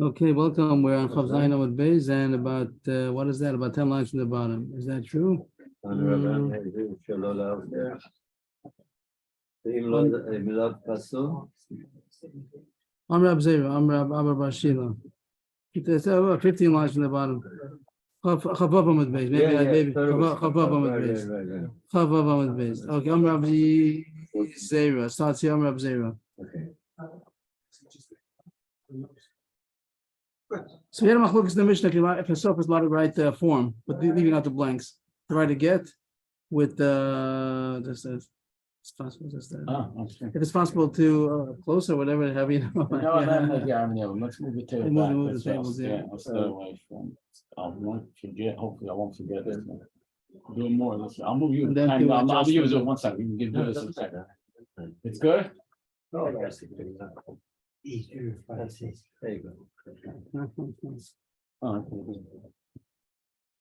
Okay, welcome. We're on Chav Zayin Amud Beis, and about what is that? About 10 lines from the bottom. Is that true? Amr Abzera, Amr Abba Bashila. 15 lines from the bottom. Chavav Amud Beis. Maybe Chavav Amud Beis. Chavav Amud Beis. Okay, Amr Abzera. Starts here, Amr Abzera. Okay. So here, Machlokes in the Mishnah, if a sof is allowed to write the form, but leaving out the blanks, to write a get with just as it's possible. Just if it's possible to close or whatever, have you know. Let's move the table Move back. the tables, yeah. I'll stay away from. I won't forget. Hopefully, I won't forget this. Doing more. I'll move you. And then I'll use it one second. We can do this in a second. It's good. There you go.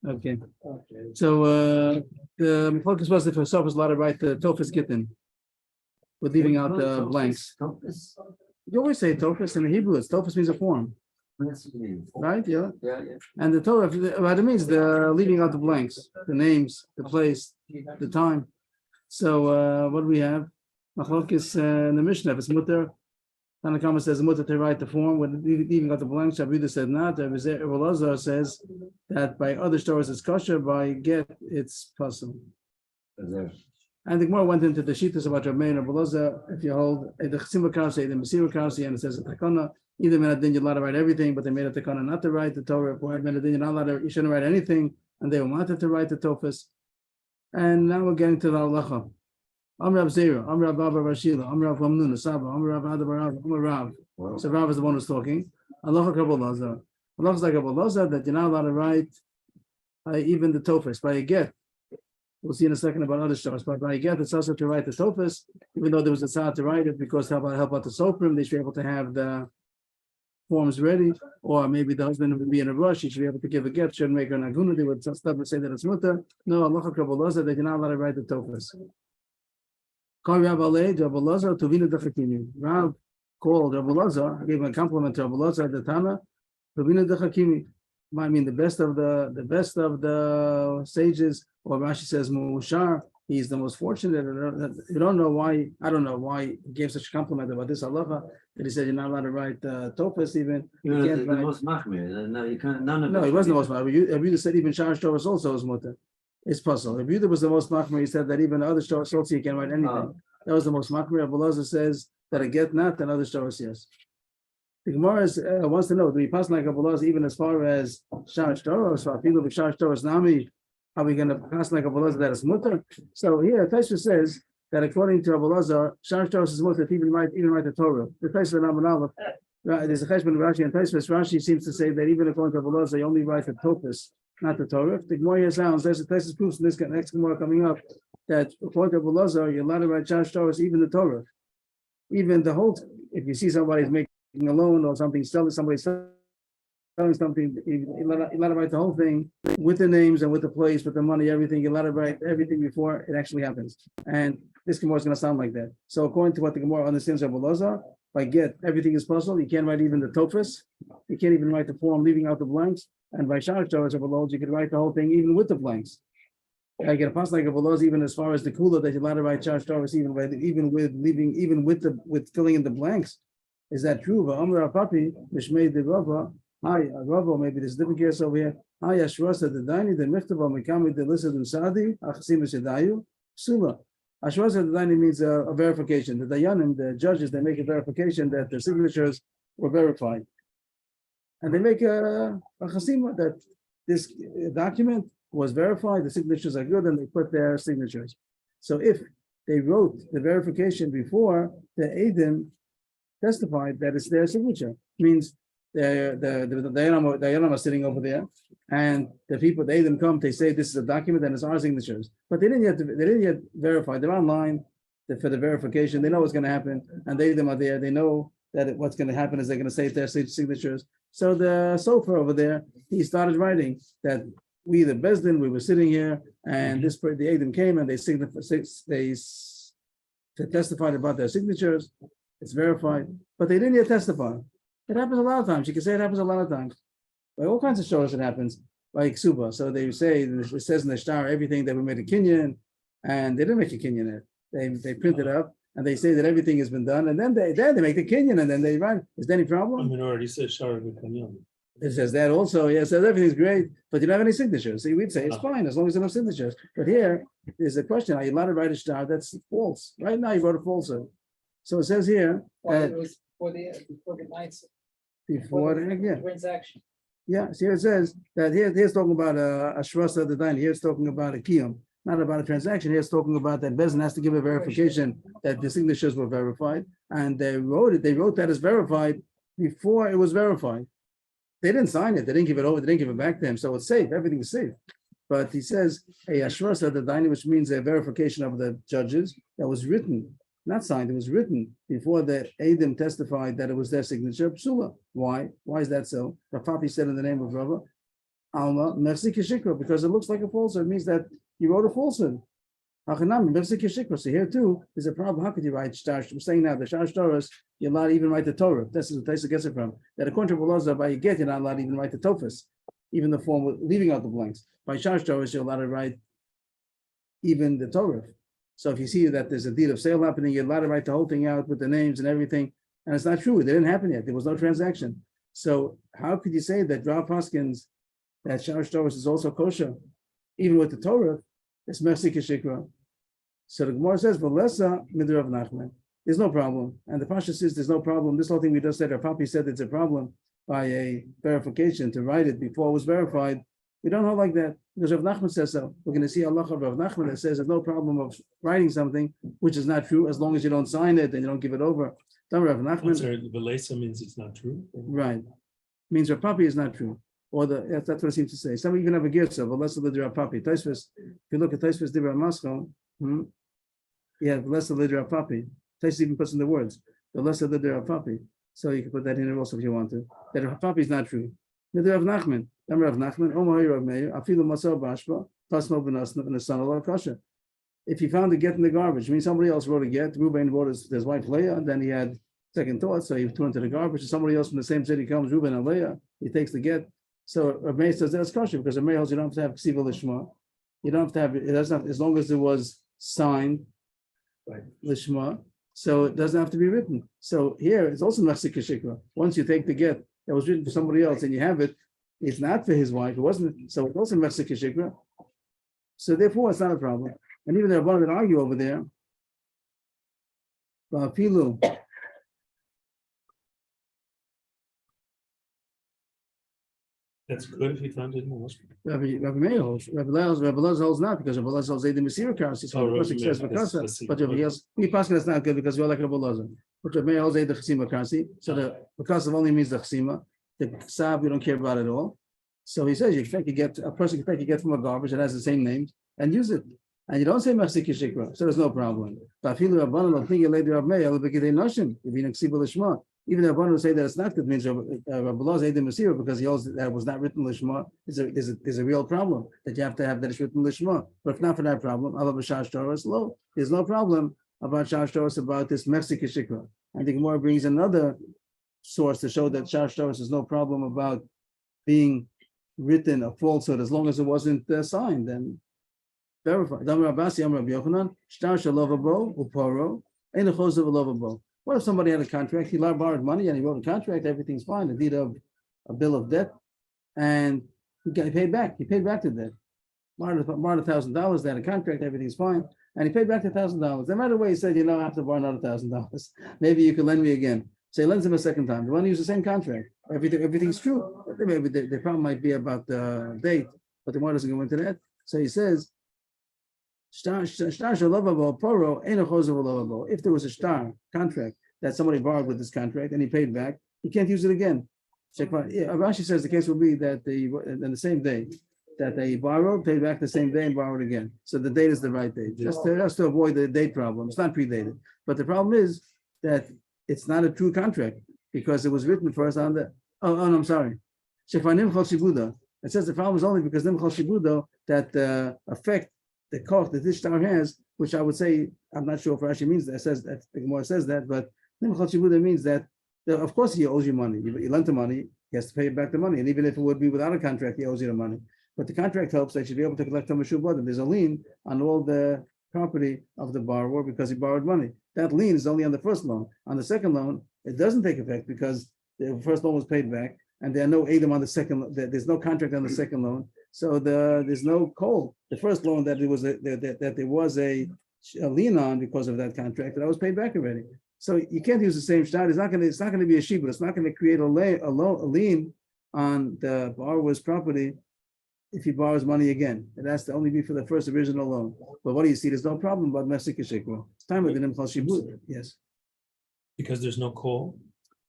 Okay. So the focus was if a sof is allowed to write the tofus gittin with leaving out the blanks. You always say tofus in the Hebrew. It's tofus means a form, right? Yeah. Yeah. And the Torah, what it means, the leaving out the blanks, the names, the place, the time. So what do we have? Machlokes in the Mishnah. If it's mutter, Tanakama says mutter to write the form with leaving out the blanks. Shavuda said not. Elazar says that by other stories it's kosher, by get it's possible. And the Gemara went into the shittas about Rabbi Meir and Elazar. If you hold the Chesiva Karsi, the Mesira Karsi, and it says a takana, either Menadin you're allowed to write everything, but they made a takana not to write the Torah. Or Menadin you're not allowed to, you shouldn't write anything, and they wanted to write the Tofus. And now we're getting to the halacha. Amr Rav Zera, Amr Rav Abba Rashila, Amr Rav Lamnun, Saba, Amr Rav Adabarav, Amr Rav. So Rav is the one who's talking. Allah Kabbalah. Allah is like Kabbalah that you're not allowed to write even the Tofus by a get. We'll see in a second about other stars, but by a get, it's also to write the Tofus, even though there was a tzad to write it, because help out the Soprim, they should be able to have the forms ready, or maybe the husband would be in a rush, he should be able to give a get, shouldn't make her an aguna, they would stop and say that it's mutter. No, Allah Kabbalah that you're not allowed to write the Tofus. Rav called Rabbi Lazar, gave a compliment to Rabbi Lazar, the Tana, Ravina de Hakimi. I mean, the best of the sages, or Rashi says Mushar, he's the most fortunate. You don't know why. I don't know why he gave such a compliment about this halacha that he said you're not allowed to write Tofus even. You can't write. Most machmir. No, you can't. None of no, he wasn't the most machmir. Rabbi said even Shar Shtovas also is mutter. It's puzzle. Rabbi was the most machmir. He said that even other Shtovas also you can't write anything. That was the most machmir. Rabbi Lazar says that a get not, and other Shtovas yes. The Gemara wants to know, do we pass like Rabbi Lazar even as far as Shar Shtovas? So people with Shar Shtovas Nami, are we going to pass like Rabbi Lazar that is mutter? So here, Taisha says that according to Rabbi Lazar, Shar Shtovas is mutter. Even write the Torah. The Taisha Namanava. There's a cheshbon Rashi and Taisha. Rashi seems to say that even according to Rabbi Lazar, you only write the Tofus, not the Torah. The Gemara here sounds, there's a Taisha proofs in this next Gemara coming up that according to Rabbi Lazar, you're allowed to write Shar Shtovas, even the Torah, even the whole. If you see somebody's making a loan or something, somebody's selling something, you're allowed to write the whole thing with the names and with the place, with the money, everything. You're allowed to write everything before it actually happens. And this Gemara is going to sound like that. So according to what the Gemara understands of Elazar, by get, everything is possible. You can't write even the Tofus. You can't even write the form, leaving out the blanks. And by Shar Shtovas of Elazar, you can write the whole thing even with the blanks. I get a pass like a Elazar even as far as the Kula that you're allowed to write Shar Shtovas even with filling in the blanks. Is that true? Amr Papi, which made the Rava, hi, Rava, maybe there's a different case over here. Hi, Ashwasa the Daini, the Miftava, Mikami, the Lissa, and Sadi, Achsim Sedayu, Sula. Ashwasa the Daini means a verification. The Dayanim, the judges, they make a verification that the signatures were verified. And they make a Chasima that this document was verified, the signatures are good, and they put their signatures. So if they wrote the verification before, the Eidim testified that it's their signature. Means the Dayanim are sitting over there, and the people, the Eidim come, they say this is a document and it's our signatures. But they didn't yet verify. They're online for the verification. They know what's going to happen, and the Eidim are there. They know that what's going to happen is they're going to say it's their signatures. So the sofer over there, he started writing that we, the Bezdin, we were sitting here, and the Eidim came and they testified about their signatures. it's verified, but they didn't yet testify. It happens a lot of times. You can say it happens a lot of times. By all kinds of shows it happens, like Suba. So they say, it says in the star, everything that we made a kinyan, and they didn't make a kinyan yet. They print it up, and they say that everything has been done, and then they make the kinyan, and then they write. Is there any problem? minority says Shara V'Kanyon. It says that also. Yeah, it says everything's great, but you don't have any signatures. See, we'd say it's fine as long as there are no signatures. But here is a question: are you allowed to write a star that's false? Right now, you wrote a falsehood. So it says here Well, that it was before the nights, before again. transaction. Yeah, see, it says that here's talking about a shrasa of the dine. Here it's talking about a kiyum, not about a transaction. Here it's talking about that Bezin has to give a verification that the signatures were verified, and they wrote that as verified before it was verified. They didn't sign it. They didn't give it over. They didn't give it back to him. So it's safe. Everything is safe. But he says a shrasa of the dine, which means a verification of the judges that was written, not signed. It was written before the Eidim testified that it was their signature. Psula. Why? Why is that so? The Papi said in the name of Rava, Alma, Merci Kishikra, because it looks like a falsehood. It means that you wrote a falsehood. Hachanam, Merci Kishikra. So here too, there's a problem. How could you write Shtar? I'm saying now, the Shtar Shtaras, you're not even write the Torah. This is the place it gets it from. That according to Belazar, by you get, you're not allowed to even write the Tofas, even the form with leaving out the blanks. By Shtar Shtaras, you're allowed to write even the Torah. So if you see that there's a deed of sale happening, you're allowed to write the whole thing out with the names and everything. And it's not true. It didn't happen yet. There was no transaction. So how could you say that Rav Paskins, that Shtar Shtaras is also kosher, even with the Torah? It's Merci Kishikra. So the Gemara says, V'lesa midrav Nachman. There's no problem. And the Pasha says there's no problem. This whole thing we just said, our Papi said it's a problem by a verification to write it before it was verified. We don't hold like that because Rav Nachman says so. We're going to see Allah of Rav Nachman that says there's no problem of writing something which is not true as long as you don't sign it and you don't give it over. Rav Nachman, Sorry, V'lesa means it's not true. right, means Rav Papi is not true. Or that's what it seems to say. Some even have a girsa, V'lesa l'Rav Papi. Taisvis, if you look at Taisvis Dibra Maschal, yeah, V'lesa l'Rav Papi. Taisvis even puts in the words, V'lesa l'Rav Papi. So you can put that in there also if you want to. That Rav Papi is not true. Rav Nachman, Rav Nachman, Omar Rav Meir, Afilu Masal Bashba, Tasmo Benasna, and the son of Allah Kasha. If he found a get in the garbage, I mean somebody else wrote a get, Reuben wrote his wife Leah, and then he had second thought, so he threw into the garbage, and somebody else from the same city comes, Reuben and Leah, he takes the get. So Rav Meir says that's kosher because Rav Meir holds you don't have to have ksiva lishma. You don't have to have it doesn't have, as long as it was signed lishma, so it doesn't have to be written. So here it's also Merci Kishikra. Once you take the get that was written for somebody else and you have it, it's not for his wife, it wasn't, so it's also Merci Kishikra. So therefore it's not a problem. And even the Rabbanan that argue over there, Filu. That's good if he found it in the hospital. Rabbi Meir holds, Rabbi Lezer holds not because Rabbi Lezer holds the Mesira currency. So the person says because, but Rabbi Yos, we pass that's not good because we are like Rabbi Lezer. But Rabbi Meir holds the Chesima currency. So the because only means the Chesima. The Ksav we don't care about at all. So he says you can take a person can take a get from a garbage that has the same name and use it. And you don't say Merci Kishikra, so there's no problem. But if you Rabbanan think you later Rabbi Meir, it'll be Gidei Nashim, if you Ksiva Lishma. Even the Rabbanan will say that it's not good, means Rabbi Lezer the Mesira because he holds that it was not written Lishma. There's a real problem that you have to have that it's written Lishma. But if not for that problem, about B'Shash Torah is low. There's no problem about Shash Torah about this Merci Kishikra. And the Gemara brings another source to show that Shash Torah is no problem about being written a falsehood as long as it wasn't signed and verified. What if somebody had a contract? He borrowed money and he wrote a contract. Everything's fine. A deed of a bill of debt, and he paid back. He paid back the debt. Borrowed $1,000. They had a contract. Everything's fine, and he paid back the $1,000. No matter what he said, I have to borrow another $1,000. Maybe you could lend me again. So he lends him a second time. They want to use the same contract. Everything's true. Maybe the problem might be about the date, but the one doesn't go into that. So he says, if there was a star contract that somebody borrowed with this contract and he paid back, he can't use it again. Rashi says the case will be that in the same day that they borrowed, paid back the same day and borrowed again. So the date is the right date, just to avoid the date problem. It's not predated. But the problem is that it's not a true contract because it was written first on the, no, I'm sorry. It says the problem is only because Nimchal Shibudo that the effect, the koch that this star has, which I would say, I'm not sure if Rashi means that, says that the Gemara says that, but Nimchal Shibuda means that, of course, he owes you money. You lent the money, he has to pay you back the money. And even if it would be without a contract, he owes you the money. But the contract helps that you be able to collect on Meshubadim. There's a lien on all the property of the borrower because he borrowed money. That lien is only on the first loan. On the second loan, it doesn't take effect because the first loan was paid back, and there are no Adam on the second. There's no contract on the second loan, so there's no call. The first loan that there was a lien on because of that contract that was paid back already. So you can't use the same shot. It's not going to be a shibud. It's not going to create a lien on the borrower's property if he borrows money again. It has to only be for the first original loan. But what do you see? There's no problem about Mesik Shikra. It's time with the Nimchal Shibud. Yes. Because there's no call.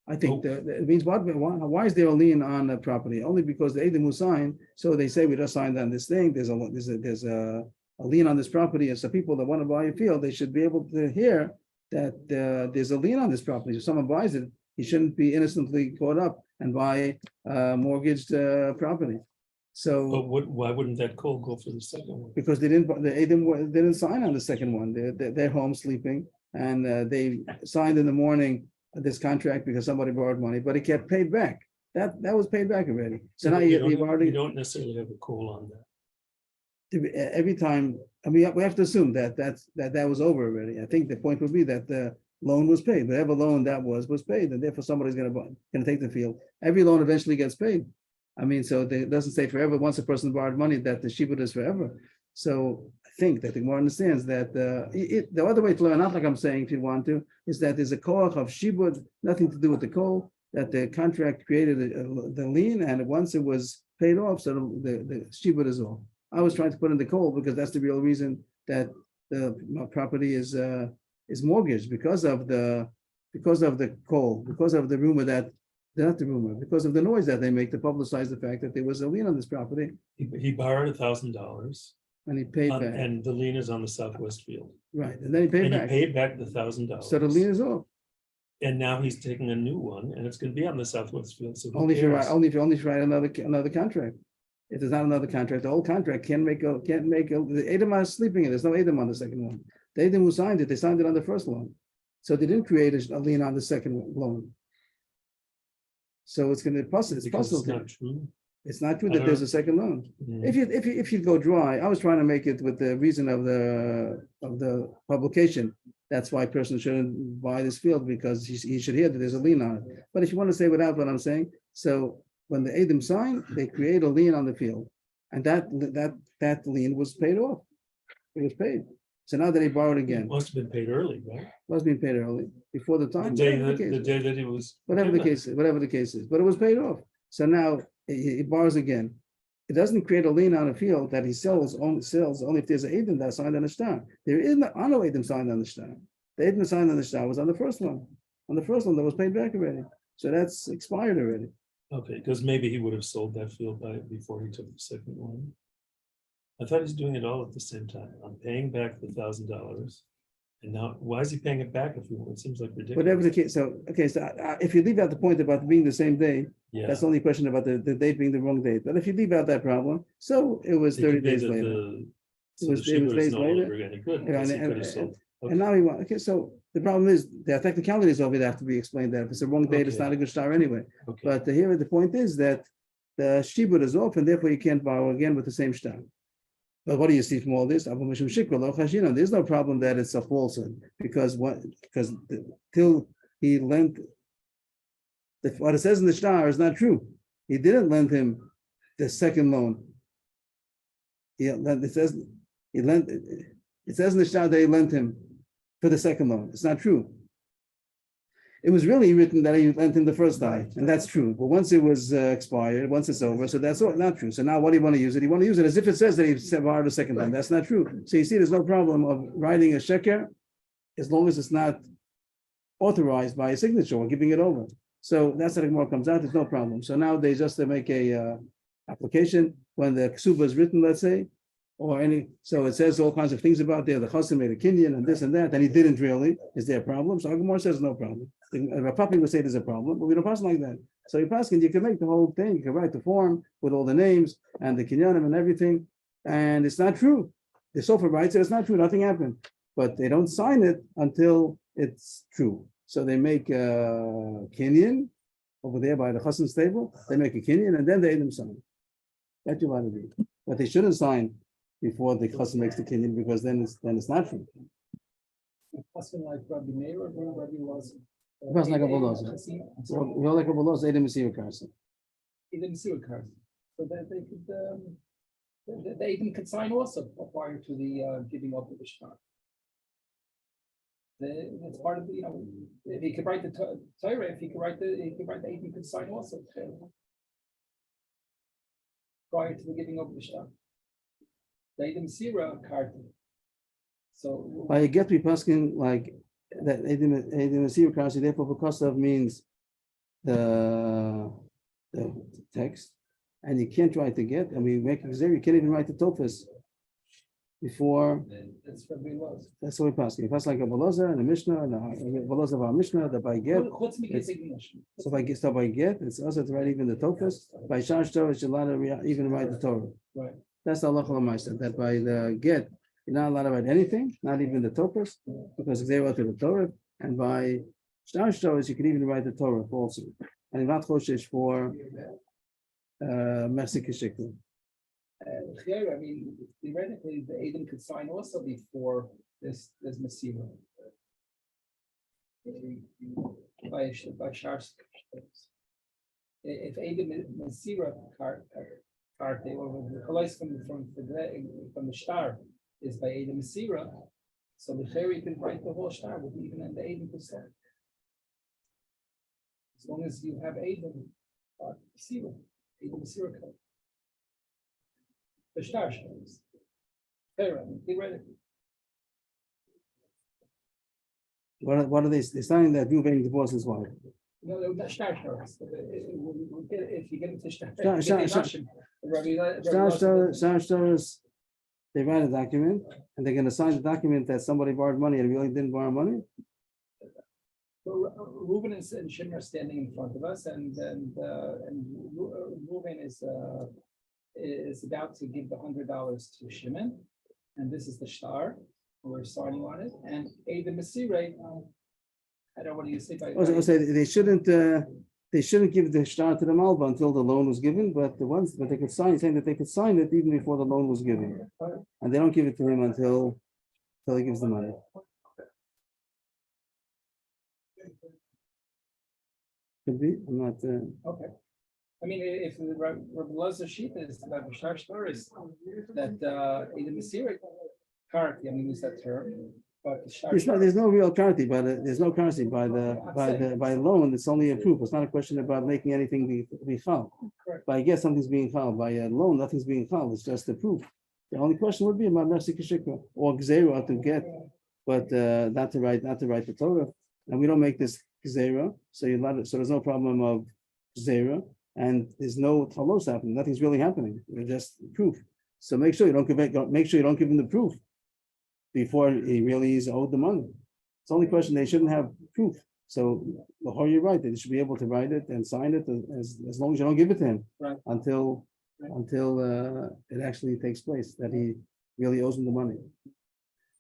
I think it means why is there a lien on the property? Only because the Edom who signed, so they say we just signed on this thing. There's a lien on this property, and so people that want to buy a field, they should be able to hear that there's a lien on this property. If someone buys it, he shouldn't be innocently caught up and buy mortgaged property. So, But why wouldn't that call go for the second one? because the Edom didn't sign on the second one. They're home sleeping, and they signed in the morning this contract because somebody borrowed money, but it kept paid back. That was paid back already. So now you don't necessarily have a call on that. every time. I mean, we have to assume that was over already. I think the point would be that the loan was paid. Whatever loan that was paid, and therefore somebody's going to take the field. Every loan eventually gets paid. I mean, so it doesn't say forever. Once a person borrowed money, that the shibud is forever. So I think that the Gemara understands that the other way to learn, not like I'm saying, if you want to, is that there's a koach of shibud, nothing to do with the call. That the contract created the lien, and once it was paid off, so the shibud is off. I was trying to put in the call because that's the real reason that the property is mortgaged because of the call, because of the rumor that. Not the rumor, because of the noise that they make to publicize the fact that there was a lien on this property. He borrowed $1,000 And he paid back. and the lien is on the southwest field. Right, and then he paid And he back. paid back the $1,000. So the lien is off. And now he's taking a new one, and it's going to be on the southwest field. So who Only if you cares? write another contract. If there's not another contract, the whole contract can't make the Edom is sleeping in. There's no Edom on the second one. The Edom who signed it, they signed it on the first loan. So they didn't create a lien on the second loan. So it's going to puzzle. It's Because puzzle. it's not true. It's not true I that don't there's know. a second loan. Mm. If you go dry, I was trying to make it with the reason of the publication. That's why a person shouldn't buy this field because he should hear that there's a lien on it. But if you want to say without what I'm saying, so when the Edom sign, they create a lien on the field, and that lien was paid off. It was paid. So now that he borrowed It again, must have been paid early, right? was being paid early before the The time. day Whatever that he was. whatever the given. case is, but it was paid off. So now he borrows again. It doesn't create a lien on a field that he sells only if there's an Edom that's signed on the shtar. There is no Edom signed on the shtar. The Edom signed on the shtar was on the first one. On the first one that was paid back already. So that's expired already. Okay, because maybe he would have sold that field before he took the second one. I thought he's doing it all at the same time. I'm paying back the $1,000. And now, why is he paying it back if he wants? It seems like ridiculous. Whatever the case. So if you leave out the point about being the same day, Yeah. that's the only question about the date being the wrong date. But if you leave out that problem, so it was It 30 could be days that later. So It was the shibud days is no later. longer any good. Yeah, because he and- could have sold. And now he wants, okay, so the problem is, the technicalities of it have to be explained that if it's the wrong date, it's Okay. not a good star anyway. Okay. But here, the point is that the shibud is off, and therefore you can't borrow again with the same star. But what do you see from all this? There's no problem that it's a falsehood, because till he lent, what it says in the star is not true. He didn't lend him the second loan. It says in the star that he lent him for the second loan. It's not true. It was really written that he lent him the first time, and that's true. But once it was expired, once it's over, so that's not true. So now what do you want to use it? You want to use it as if it says that he borrowed a second time. That's not true. So you see, there's no problem of writing a sheker as long as it's not authorized by a signature or giving it over. So that's how the Gemara comes out. There's no problem. So now they just make a application when the ksuba is written, let's say, or any, so it says all kinds of things about there. The chassid made a kinyan and this and that, and he didn't really. Is there a problem? So Gemara says no problem. A puppy would say there's a problem, but we don't pass like that. So you pass, and you can make the whole thing. You can write the form with all the names and the kinyanim and everything, and it's not true. The sofa writes it. It's not true. Nothing happened, but they don't sign it until it's true. So they make a kinyan over there by the Chassan's table. They make a kinyan and then they Edom sign. That you want to do. But they shouldn't sign before the Chassan makes the kinyan because then it's not free. Husband like Rabbi Meir or Rabbi was. That's like a bulldozer. You're like a bulldozer, Edom Mesir Karsa. He didn't see a card. So that they could, they even could sign also prior to the giving up of the shtar. It's part of the, if he could write the Torah, if he could write he could sign also prior to the giving up of the shtar. They didn't see a card. So By a get we paskin like that Edom Mesir Karsa, therefore because of means the text, and you can't write the get, and we make it clear you can't even write the tofus before. that's what we was. That's what we pass. We pass like a balaza and a mishnah and a balaza of our mishnah that by get. So by get, it's also to write even the tofus. By shar Torah, you're allowed to even write the Torah. Right. That's the halacha l'maisa. That by the get, you're not allowed to write anything, not even the tofus, because they wrote the Torah. And by shar Torah, you can even write the Torah also. And not choshesh for Mexican shikli. I mean, theoretically, the Adam could sign also before this Messira. By Shars. If Adam Messira card or the colors from the star is by Adam Messira, so the Cherry can write the whole star with even in the Adam %. As long as you have Adam Messira card. The star shows. Theoretically. What are they? They're signing that you being divorced his wife. No, not star shows. If you get into star, Stars, they write a document and they're going to sign the document that somebody borrowed money and really didn't borrow money. Reuben and Shimon are standing in front of us, and Reuben is about to give the $100 to Shimon, and this is the star. We're signing on it, and Ada Masire. I don't know what do you say. I say they shouldn't give the star to the Malva until the loan was given, but they could sign, saying that they could sign it even before the loan was given, and they don't give it to him until he gives the money. Could be. I'm not. Okay. I mean, if the Rabbi Lazar sheet is about the Shar Shtar is that Ada Masire currency, I'm going to use that term. But there's no real currency, but there's no currency by loan. It's only a proof. It's not a question about making anything be chal. By I guess something's being chal. By a loan, nothing's being chal. It's just a proof. The only question would be about mercy kishikra or gzera to get, but not to write the Torah. And we don't make this gzera, so there's no problem of gzera, and there's no talos happening. Nothing's really happening. It's just proof. So make sure you don't give him the proof before he really is owed the money. It's the only question, they shouldn't have proof. So the whole you're right, they should be able to write it and sign it as long as you don't give it to him until it actually takes place, that he really owes him the money.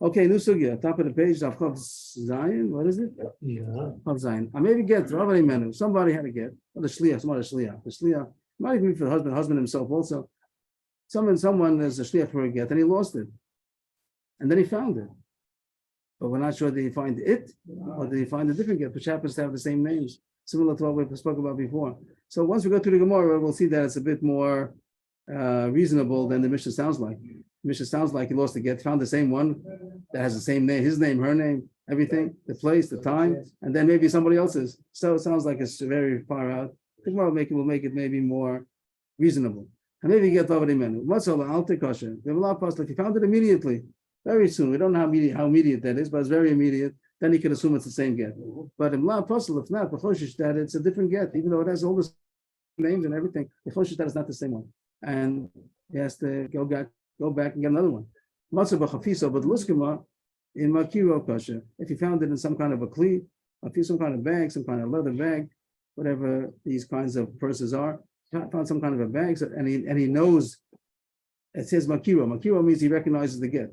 Okay, new sugya, top of the page, Avrohom Zion, what is it? Yeah. Avrohom Zion. I maybe get somebody had to get, or the shliach, the shliach, might even be for the husband himself also. Someone is a shliach for a get and he lost it. And then he found it. But we're not sure did he find it or did he find a different get, which happens to have the same names, similar to what we spoke about before. So once we go through the Gemara, we'll see that it's a bit more reasonable than the Mishnah sounds like. Mishnah sounds like he lost the get, found the same one that has the same name, his name, her name, everything, the place, the time, and then maybe somebody else's. So it sounds like it's very far out. The Gemara will make it maybe more reasonable. And maybe get over the menu. What's all the alter kosher? The law like he found it immediately. Very soon. We don't know how immediate that is, but it's very immediate. Then you can assume it's the same get. But in La Apostle, if not, that it's a different get, even though it has all the names and everything, the Choshish that is not the same one. And he has to go back and get another one. Matzah b'chafisa, but luskema in makiro kosher. If you found it in some kind of a kli, some kind of bag, some kind of leather bag, whatever these kinds of purses are, found some kind of a bag, and he knows it says makiro. Makiro means he recognizes the get.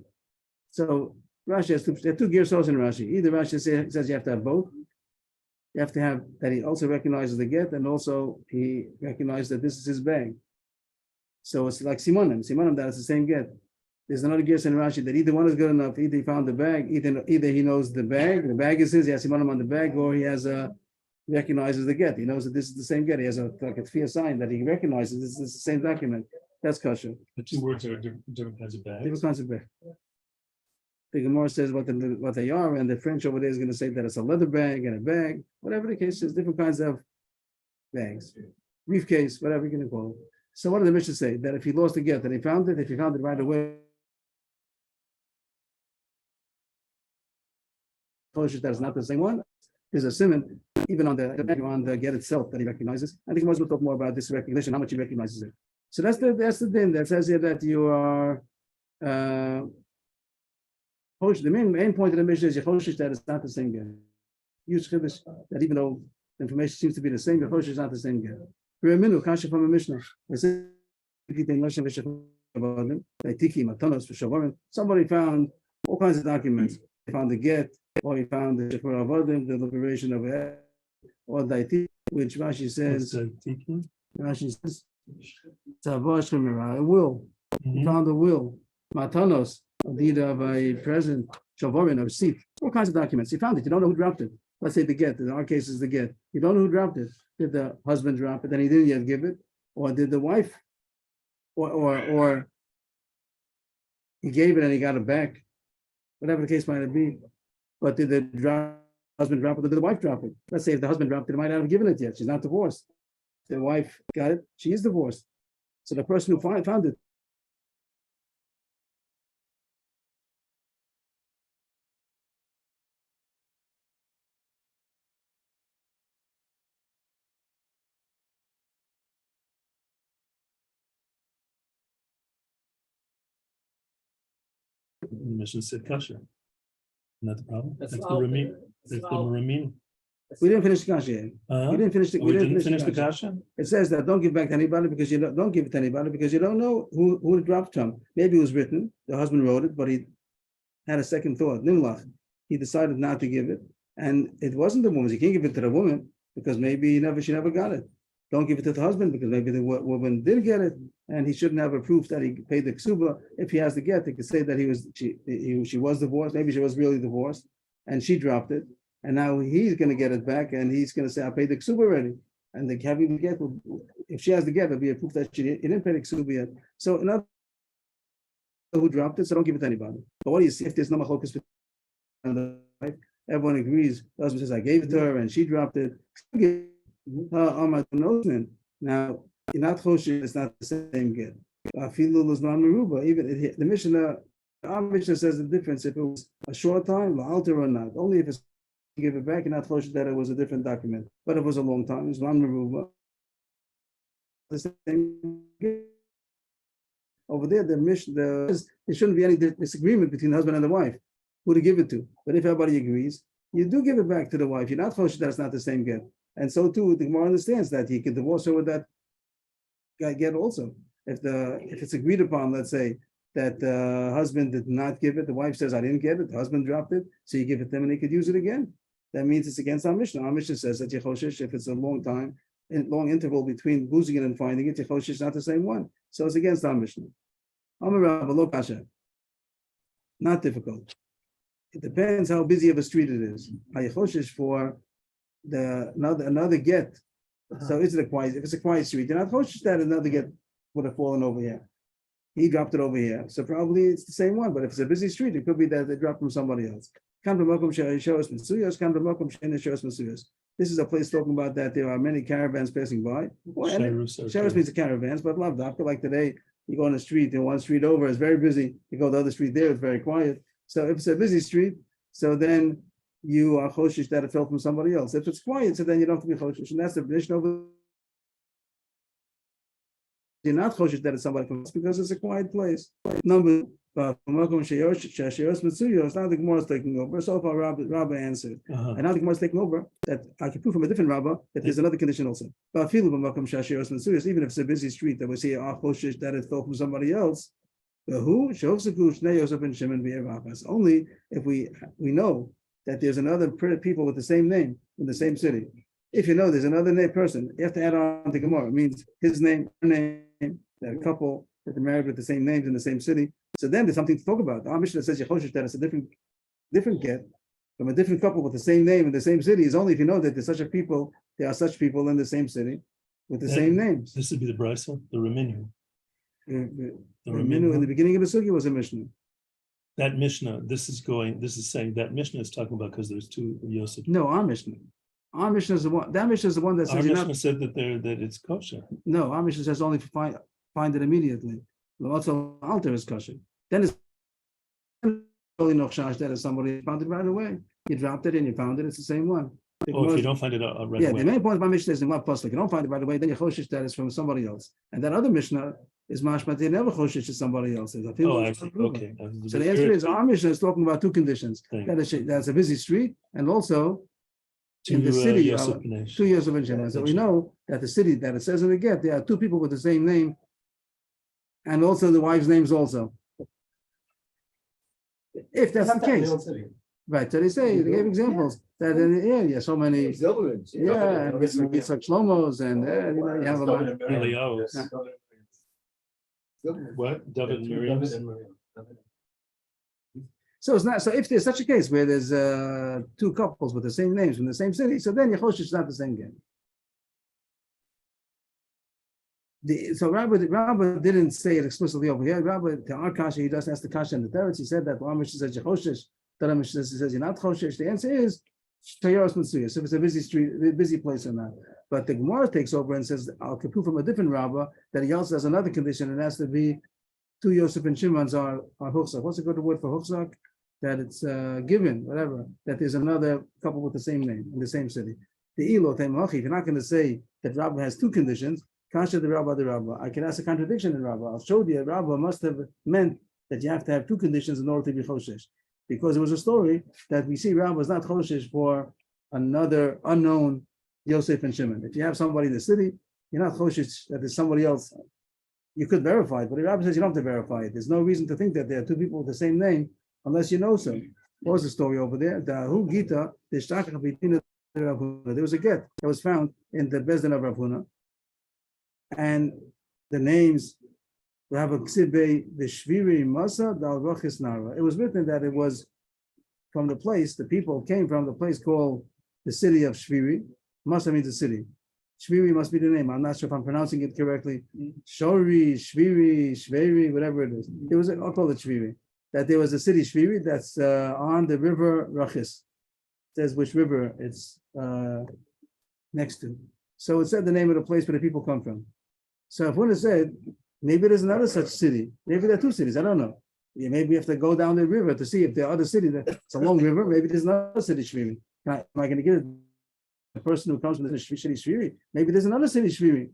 So Rashi has two gersos in Rashi. Either Rashi says you have to have both, You have to have that he also recognizes the get, and also he recognizes that this is his bag. So it's like Simonim, that is the same get. There's another gears in Rashi that either one is good enough. Either he found the bag, either he knows the bag is his, he has Simonim on the bag, or he has recognizes the get. He knows that this is the same get. He has like a fear sign that he recognizes this is the same document. That's kosher. The two words are different kinds of bags. Different kinds of bag. The Gemara says what they are, and the French over there is going to say that it's a leather bag and a bag, whatever the case is, different kinds of bags, briefcase, whatever you're going to call it. So what did the Mishnah say? That if he lost the get, that he found it, if he found it right away, that is not the same one. There's a simon even on the get itself that he recognizes. I think Moses will talk more about this recognition, how much he recognizes it. So that's the thing that says here that you are. The main point of the Mishnah is that it's not the same get. Use chiddush that even though the information seems to be the same, Yechosh is not the same get. Reminu kasha from a Mishnah. Somebody found all kinds of documents. They found the get, or he found the Shefar Avodim, the liberation of it, or Daiti, which Rashi says. Rashi says it's a will. He found a will. Matanos. A deed of a present, shavorin, of seat, all kinds of documents. You found it. You don't know who dropped it. Let's say the get. In our case, is the get. You don't know who dropped it. Did the husband drop it? Then he didn't yet give it, or did the wife, or he gave it and he got it back, whatever the case might be. But did the husband drop it? Or did the wife drop it? Let's say if the husband dropped it, he might not have given it yet. She's not divorced. The wife got it. She is divorced. So the person who found it. The mission said kosher. Not the problem. That's That's the all- ramin. that's That's the all- ramin. We didn't finish the kasha yet. We didn't finish the. We didn't finish the kasha. It says that don't give back to anybody because you don't give it to anybody because you don't know who it dropped from. Maybe it was written, the husband wrote it, but he had a second thought. Nimlach. He decided not to give it, and it wasn't the woman's. You can't give it to the woman because maybe she never got it. Don't give it to the husband because maybe the woman did get it, and he shouldn't have a proof that he paid the ksuba. If he has the get, he could say that she was divorced. Maybe she was really divorced, and she dropped it. And now he's going to get it back, and he's going to say, "I paid the ksuba already." And the having the get, if she has the get, it'll be a proof that he didn't pay the ksuba yet. So another who dropped it, so don't give it to anybody. But what do you see if there's no machlokas? Everyone agrees. The husband says, "I gave it to her, and she dropped it." Now you're not choshen. It's not the same get. Even the Mishnah, our Mishnah says the difference if it was a short time, alter or not. Only if it's give it back, and not choshen that it was a different document. But if it was a long time, it's man meruba. The same get. Over there, the Mishnah, there shouldn't be any disagreement between the husband and the wife who to give it to. But if everybody agrees, you do give it back to the wife. You're not choshen that it's not the same get. And so too, the Gemara understands that he can divorce her with that guy get also. If it's agreed upon, let's say that the husband did not give it, the wife says, "I didn't get it," the husband dropped it, so you give it to him and he could use it again. That means it's against our Mishnah. Our Mishnah says that Yechoshish, if it's a long interval between losing it and finding it, Yechoshish is not the same one. So it's against our Mishnah. Not difficult. It depends how busy of a street it is. Yechoshish for another get. So is it a quiet? If it's a quiet street, you're not choshesh that another get would have fallen over here. He dropped it over here, so probably it's the same one. But if it's a busy street, it could be that they dropped from somebody else. This is a place talking about that there are many caravans passing by. Sherus means the caravans, but love doctor. Like today, you go on the street, and one street over is very busy. You go the other street there, it's very quiet. So if it's a busy street, so then you are choshesh that it fell from somebody else. If it's quiet, so then you don't have to be choshesh. And that's the Mishnah over. You're not choshesh that it's somebody else because it's a quiet place. Number it's not the Gemara is taking over. So far, Rabba answered. And now the Gemara is taking over that I can prove from a different Rabba that there's another condition also. But even if it's a busy street that we say choshesh that it fell from somebody else. Only if we know that there's another people with the same name in the same city. If you know there's another person, you have to add on to Gemara. It means his name, her name, that a couple that are married with the same names in the same city. So then there's something to talk about. The Mishnah says Yechoshish that it's a different get from a different couple with the same name in the same city is only if you know that there are such people in the same city with the same names. This would be the Brisa, the Reminu. The Reminu in the beginning of the Sugi was a Mishnah. That Mishnah, this is saying that Mishnah is talking about because there's two Yosef. No, our Mishnah. Our Mishnah is the one. That Mishnah is the one that Our says Mishnah said that it's kosher. No, our Mishnah says only find it immediately. Also, alter is kosher. Then it's only no chash that if somebody found it right away. You dropped it and you found it. It's the same one. Oh, if you don't find it right yeah, away. the main point of my Mishnah is in what pasuk. You don't find it right away, then you choshish that is from somebody else. And that other Mishnah is mashmat they never choshish to somebody else. Oh, I see. Okay. So the answer is our Mishnah is talking about two conditions. That's a busy street and also in the city 2 years of Benjamin. So we know that the city that it says in the get, there are two people with the same name, and also the wives' names also. If that's the case. Right, so they gave examples that in the area, so many, and it's like Shlomos, and you have a lot. What? David and Miriam? So it's not. So if there's such a case where there's two couples with the same names from the same city, so then Yechosh is not the same game. So Rabbi didn't say it explicitly over here. Rabbi, to our kasha, he doesn't ask the kasha in the teretz. He said that one Mishnah says Yechoshish, the other Mishnah says you're not Choshish. The answer is Tayaros Mitzuyas, if it's a busy street, a busy place or not. But the Gemara takes over and says I'll prove from a different Rabbi that he also has another condition, and it has to be two Yosef and Shimon's are Huchzak. What's a good word for Huchzak? That it's given, whatever, that there's another couple with the same name in the same city. The Ilo Temachi, if you're not going to say that Rabbi has two conditions, Kasha the Rabbi. I can ask a contradiction in Rabbi. I'll show you Rabbi must have meant that you have to have two conditions in order to be Choshesh. Because it was a story that we see Rabbi was not Choshesh for another unknown Yosef and Shimon. If you have somebody in the city, you're not Choshesh that there's somebody else. You could verify it, but the Rabbi says you don't have to verify it. There's no reason to think that there are two people with the same name unless you know so. What was the story over there? There was a get that was found in the Bezdin of Rav Huna, and the names Rabbi Ksibe Vishviri Masa Dal Rachis Nara. It was written that it was from the place, the people came from the place called the city of Shviri. Masa means the city. Shviri must be the name. I'm not sure if I'm pronouncing it correctly. Shori, Shviri, Shveri, whatever it is. It was, I'll call it Shviri. That there was a city Shviri that's on the river Rachis. It says which river it's next to. So it said the name of the place where the people come from. So if one has said, maybe there's another such city. Maybe there are two cities. I don't know. Yeah, maybe you have to go down the river to see if there are other cities. It's a long river. Maybe there's another city Shviri. Am I going to give it the person who comes from the city Shviri? Maybe there's another city Shviri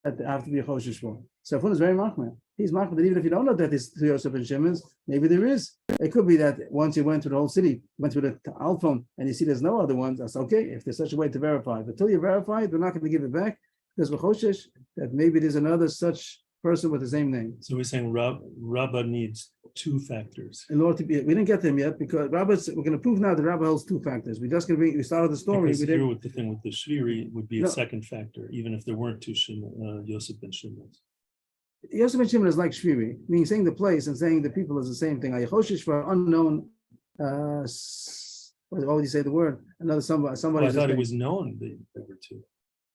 that have to be a Choshesh for. So if one is very machmir, he's machmir that even if you don't know that it's Yosef and Shimon's, maybe there is. It could be that once you went to the whole city, went to the Alphon, and you see there's no other ones, that's okay, if there's such a way to verify. But until you verify it, we're not going to give it back, because we're Choshesh that maybe there's another such person with the same name. So we're saying Rabbah needs two factors. In order to be, we didn't get them yet, because we're going to prove now that Rabbah holds two factors. We're just going to bring, we started the story. Because here with the thing with the Shviri would be a second factor, even if there weren't two Yosef and Shimon. Yosef and Shimon is like Shviri, meaning saying the place and saying the people is the same thing. Ayachoshish for unknown, what would you say the word? Another somebody. Well, I thought it was known that there were two.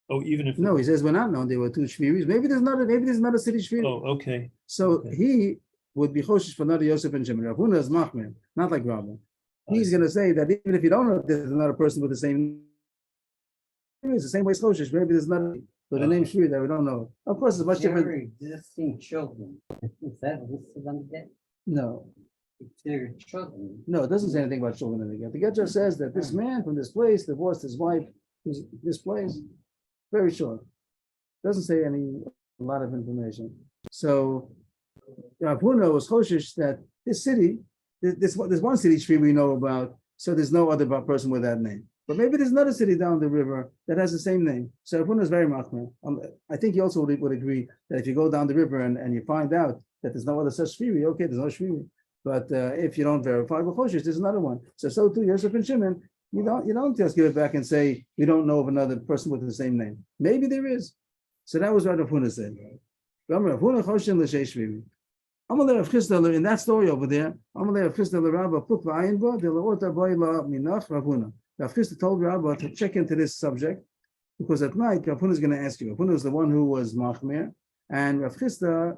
Oh, even if no, he says we're not known there were two Shviris. Maybe there's not a city Shviri. Oh, okay. So he would be Choshish for another Yosef and Shimon. Rav Huna is Machmir, not like Rabbah. He's going to say that even if you don't know there's another person with the same name, it's the same way as Choshish. Maybe there's not with the name Shviri that we don't know. Of course, it's much different. Existing children. Is that listed on the get? No. Their children. No, it doesn't say anything about children in the get. The get just says that this man from this place divorced his wife. This place, very short. Doesn't say a lot of information. So Rav Huna was Choshish that this city, there's one city Shvi we know about, so there's no other person with that name. But maybe there's another city down the river that has the same name. So Rav Huna is very machmir. I think he also would agree that if you go down the river and you find out that there's no other such Shvi, okay, there's no Shvi. But if you don't verify, well, Choshesh, there's another one. So too, Yosef and Shimon, you don't just give it back and say we don't know of another person with the same name. Maybe there is. So that was what Rav Huna said. Rav Huna Choshen l'sheish shvivi. Amalei Rav Chisda in that story over there. Amalei Rav Chisda l'Rabba put v'ayin bo de l'ota boy la minach Rav Huna. Rav Chisda told Rabba to check into this subject because at night Rav Huna is going to ask you. Rav Huna is the one who was machmir, and Rav Chisda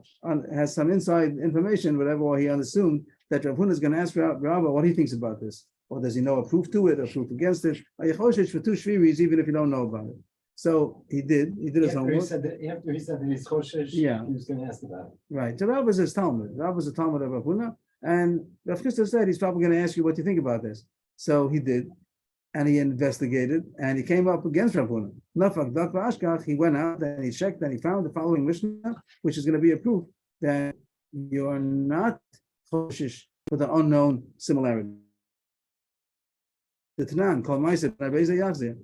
has some inside information, whatever he assumed that Rav Huna is going to ask Rabba what he thinks about this, or does he know a proof to it, or proof against it? For 2 shviris, even if you don't know about it. So he did his homework. After he said that he's Choshesh, Yeah. he was going to ask about it. Right. So Rabba is his Talmud. Rabba is a Talmud of Rav Huna, and Rav Chisda said he's probably going to ask you what you think about this. So he did, and he investigated, and he came up against Rav Huna. Nafak dak v'ashkach, he went out and he checked and he found the following Mishnah, which is going to be a proof that you're not Choshesh for the unknown similarity. The Tanan called Ma'aseh Rabbeinu Yachzir.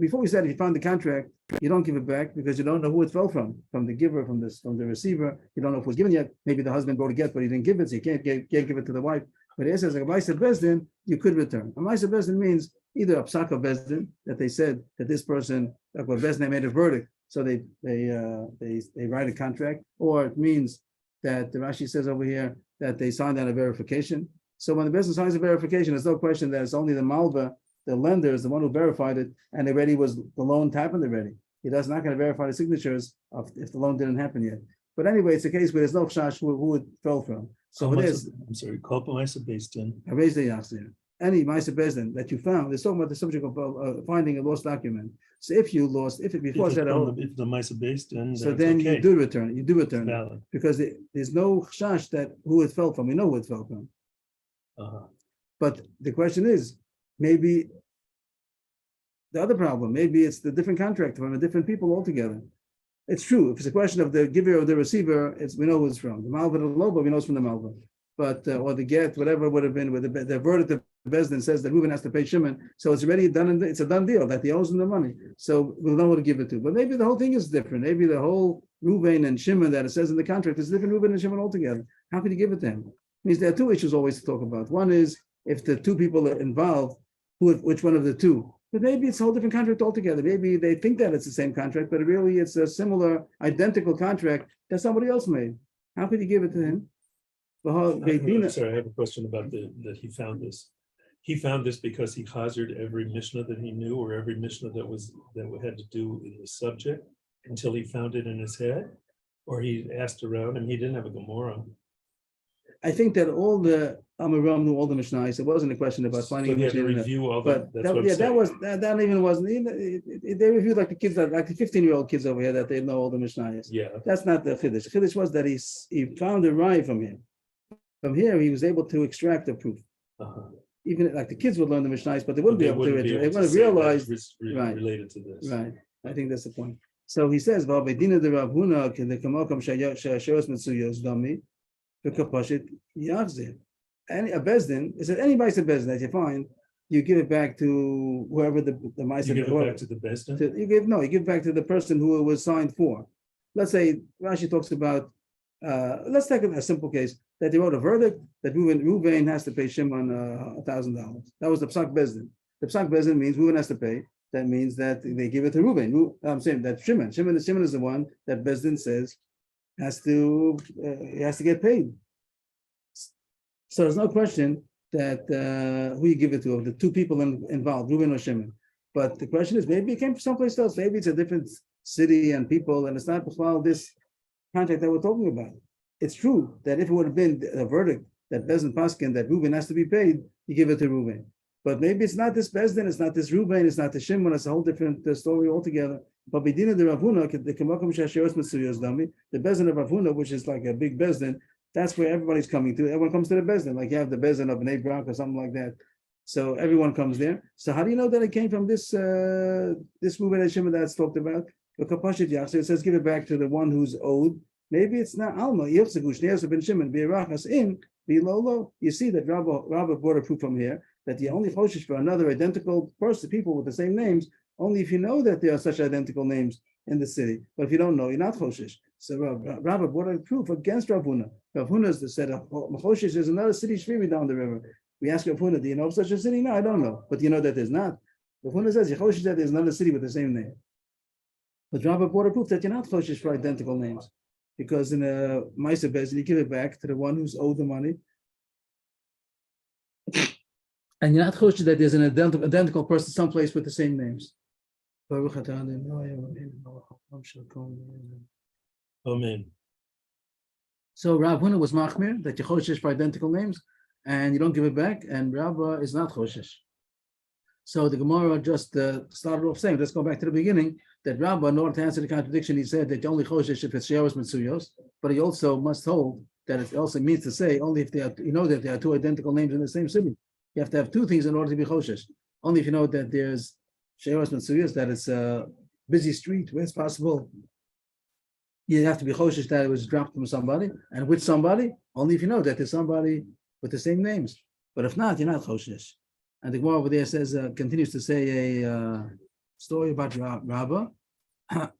Before we said if you found the contract, you don't give it back because you don't know who it fell from the giver, from the receiver. You don't know if it was given yet. Maybe the husband wrote a get, but he didn't give it, so you can't give it to the wife. But it says like a Ma'aseh Bezdin, you could return. A Ma'aseh Bezdin means either a psak of Bezdin, that they said that this person, like what Bezdin made a verdict, so they write a contract, or it means that the Rashi says over here that they signed on a verification. So when the Bezdin signs a verification, there's no question that it's only the Malva, the lender is the one who verified it, and the loan happened already. He does not going to verify the signatures if the loan didn't happen yet. But anyway, it's a case where there's no chash who it fell from. So it is. I'm sorry, Kol Ma'aseh Bezdin. Any Ma'aseh Bezdin that you found, it's talking about the subject of finding a lost document. So if you lost, if it before said, If the Ma'aseh Bezdin, so then okay. you do return it. You do return it Valid. because there's no chash that who it fell from. We know who it fell from. But the question is, maybe the other problem, maybe it's the different contract from the different people altogether. It's true. If it's a question of the giver or the receiver, we know who it's from. The Malva, the Loba, we know it's from the Malva. But, or the get, whatever it would have been, with the verdict of Bezdin says that Reuben has to pay Shimon. So it's already done, it's a done deal that he owes him the money. So we'll know who to give it to. But maybe the whole thing is different. Maybe the whole Reuben and Shimon that it says in the contract is different Reuben and Shimon altogether. How could you give it to him? It means there are two issues always to talk about. One is if the two people are involved, which one of the two? But maybe it's a whole different contract altogether. Maybe they think that it's the same contract, but really it's a similar, identical contract that somebody else made. How could you give it to him? I'm sorry, I have a question about that he found this. He found this because he hazarded every Mishnah that he knew, or every Mishnah that had to do in the subject, until he found it in his head, or he asked around and he didn't have a Gemara. I think that all the Amoram knew all the Mishnahs. It wasn't a question about finding. So he had to review all but that. That even wasn't. They reviewed like the kids, like the 15-year-old kids over here, that they know all the Mishnahs. Yeah. That's not the Chiddush. The Chiddush was that he found a rye from him. From here, he was able to extract the proof. Even like the kids would learn the Mishnahs, but they wouldn't be able to. They wouldn't realize right related to this. Right. I think that's the point. So he says, "V'abedina de Rav Huna the kamakam shayos mitzuyos dami v'kapashit yachzir." Any a bezdin, it said anybody said bezdin that you find, you give it back to whoever the ma'aser. You give it back to the bezdin. You give back to the person who it was signed for. Let's say Rashi talks about. Let's take a simple case that they wrote a verdict that Reuven has to pay Shimon $1,000. That was the psak bezdin. The psak bezdin means Reuven has to pay. That means that they give it to Reuven. I'm saying that Shimon is the one that bezdin says has to get paid. So there's no question that who you give it to, of the two people involved, Reuven or Shimon. But the question is, maybe it came from someplace else. Maybe it's a different city and people, and it's not this contract that we're talking about. It's true that if it would have been a verdict that Bezdin Paskin, that Reuven has to be paid, you give it to Reuven. But maybe it's not this Bezdin, it's not this Reuven, it's not the Shimon, it's a whole different story altogether. But Bedina de Rav Huna, the Bezdin of Rav Huna, which is like a big Bezdin, that's where everybody's coming to. Everyone comes to the Bezdin, like you have the Bezdin of Bnei Brak or something like that. So everyone comes there. So how do you know that it came from this Reuven and Shimon that's talked about? It says give it back to the one who's owed. Maybe it's not Alma. You see that Rabba brought a proof from here that the only choshesh for another identical person, people with the same names, only if you know that there are such identical names in the city. But if you don't know, you're not choshesh. So Rabbi brought a proof against Rav Huna. Rav Huna is the said choshesh is another city shviri down the river. We ask Rav Huna, do you know of such a city? No, I don't know. But you know that there's not. Rav Huna says choshesh that there's another city with the same name. But Rabbi brought a proof that you're not choshesh for identical names, because in a Ma'aser Beis you give it back to the one who's owed the money. And you're not choshesh that there's an identical person someplace with the same names. Amen. So Rav Huna was machmir that you choshesh for identical names, and you don't give it back, and Rabba is not choshesh. So the Gemara just started off saying, let's go back to the beginning, that Rabba, in order to answer the contradiction, he said that you only choshesh if it's she'eros mitzuyos, but he also must hold that it also means to say only if they are, you know that there are two identical names in the same city. You have to have two things in order to be choshesh. Only if you know that there's she'eros mitzuyos, that it's a busy street where it's possible. You have to be choshesh that it was dropped from somebody, and with somebody, only if you know that there's somebody with the same names. But if not, you're not choshesh. And the Gemara over there says, continues to say a story about Rabba. Rabba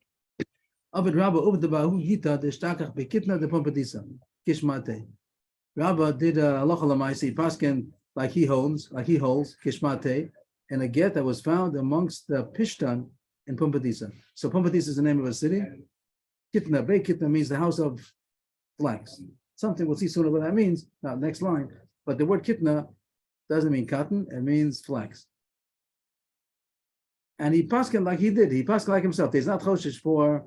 did halacha l'maaseh, paskin like he holds kishmate, and a get that was found amongst the Pishtan in Pumbedisa. So Pumbedisa is the name of a city. Kitna, Beit Kitna means the house of flax. Something we'll see sooner what that means. Now, next line. But the word Kitna doesn't mean cotton, it means flax. And he paskin like he did. He paskin like himself. There's not choshesh for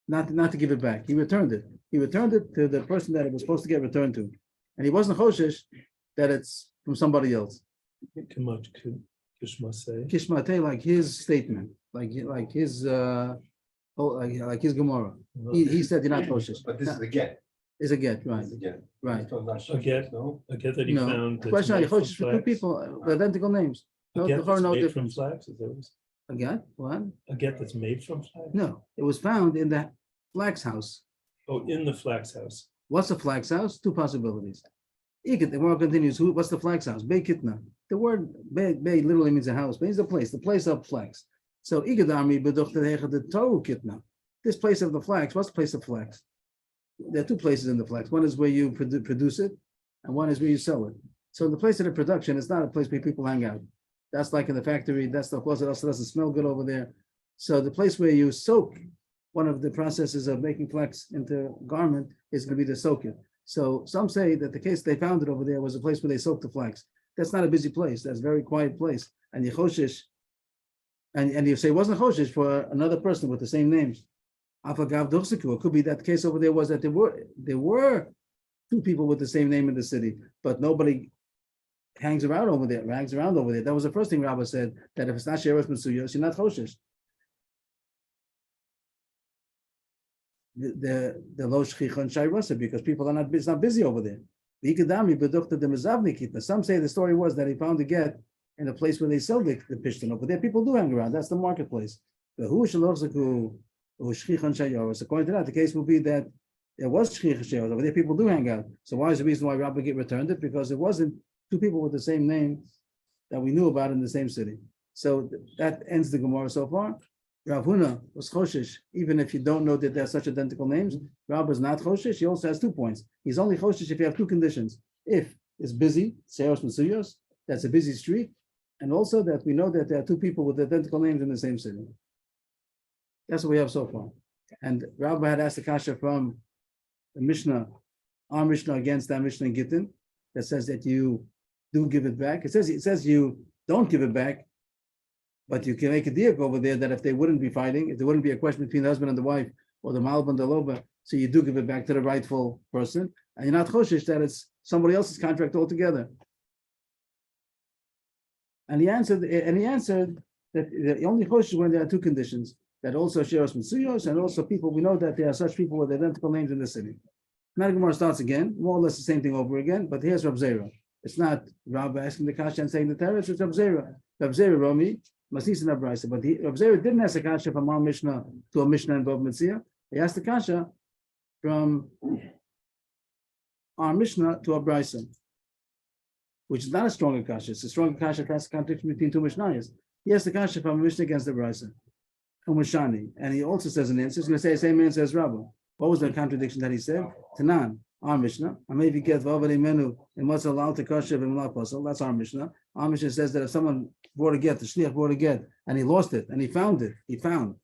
not to give it back. He returned it. He returned it to the person that it was supposed to get returned to. And he wasn't choshesh that it's from somebody else. Kishmate, like his statement, like his like his Gemara. He said you're not choshesh. But this is the get. Is a get, right? This is the get. Right. A get? No. A get that he No. found. that's Question: made from choshesh for two flax? people, identical names. A No, get the that's no made from difference. flax? Is that what it's- A get? What? A get that's made from flax? No, it was found in the flax house. Oh, in the flax house. What's the flax house? Two possibilities. The Gemara continues. What's the flax house? Beit Kitna. The word Beit literally means a house. But it's the place of flax. So Igadami the Toru Kitna. This place of the flax. What's the place of flax? There are two places in the flax. One is where you produce it, and one is where you sell it. So the place of the production is not a place where people hang out. That's like in the factory. That's the place that also doesn't smell good over there. So the place where you soak, one of the processes of making flax into garment is going to be to soak it. So some say that the case they found it over there was a place where they soaked the flax. That's not a busy place. That's a very quiet place. And you choshesh, and you say it wasn't choshesh for another person with the same names. It could be that the case over there was that there were two people with the same name in the city, but nobody hangs around over there. That was the first thing Rabbi said, that if it's not she'eros mitzuyos, you're not choshesh. The lo shchicha and shayrasa, because people are not, it's not busy over there. Some say the story was that he found a get in a place where they sell the pishtan. Over there, people do hang around. That's the marketplace. According to that, the case will be that there was shchicha over there. People do hang out. So why is the reason why Rabbi get returned it? Because it wasn't two people with the same name that we knew about in the same city. So that ends the Gemara so far. Rav Huna was choshesh, even if you don't know that there are such identical names. Rav is not choshesh. He also has 2 points. He's only choshesh if you have 2 conditions. If it's busy, she'eros mitzuyos, that's a busy street, and also that we know that there are 2 people with identical names in the same city. That's what we have so far. And Rabbi had asked the kasha from the Mishnah, our Mishnah against that Mishnah in Gittin, that says that you do give it back. It says you don't give it back, but you can make a diak over there that if they wouldn't be fighting, if there wouldn't be a question between the husband and the wife, or the malba and the loba, so you do give it back to the rightful person, and you're not choshesh that it's somebody else's contract altogether. And he answered that the only choshesh when there are 2 conditions, that also she'eros mitzuyos, and also people, we know that there are such people with identical names in the city. Now the Gemara starts again, more or less the same thing over again, but here's Rav Zera. It's not Rav asking the kasha and saying the teretz, it's Rav Zera. Rav Zera, Romi, Masis and Abraisa. But Rav Zera didn't ask the kasha from our Mishnah to a Mishnah in Bava Metzia. He asked the kasha from our Mishnah to a Abraisa, which is not a stronger kasha. It's a stronger kasha. That's the contradiction between 2 Mishnayos. He has the kasha from Mishnah against the Brisa. And he also says an answer. He's going to say the same answer as Rabba. What was the contradiction that he said? Tanan, our Mishnah. I maybe get Vavadi Menu and what's allowed to kasha b'mla pasal. That's our Mishnah. Our Mishnah says that if someone brought a get, the shliach brought a get, and he lost it, and he found it, he found.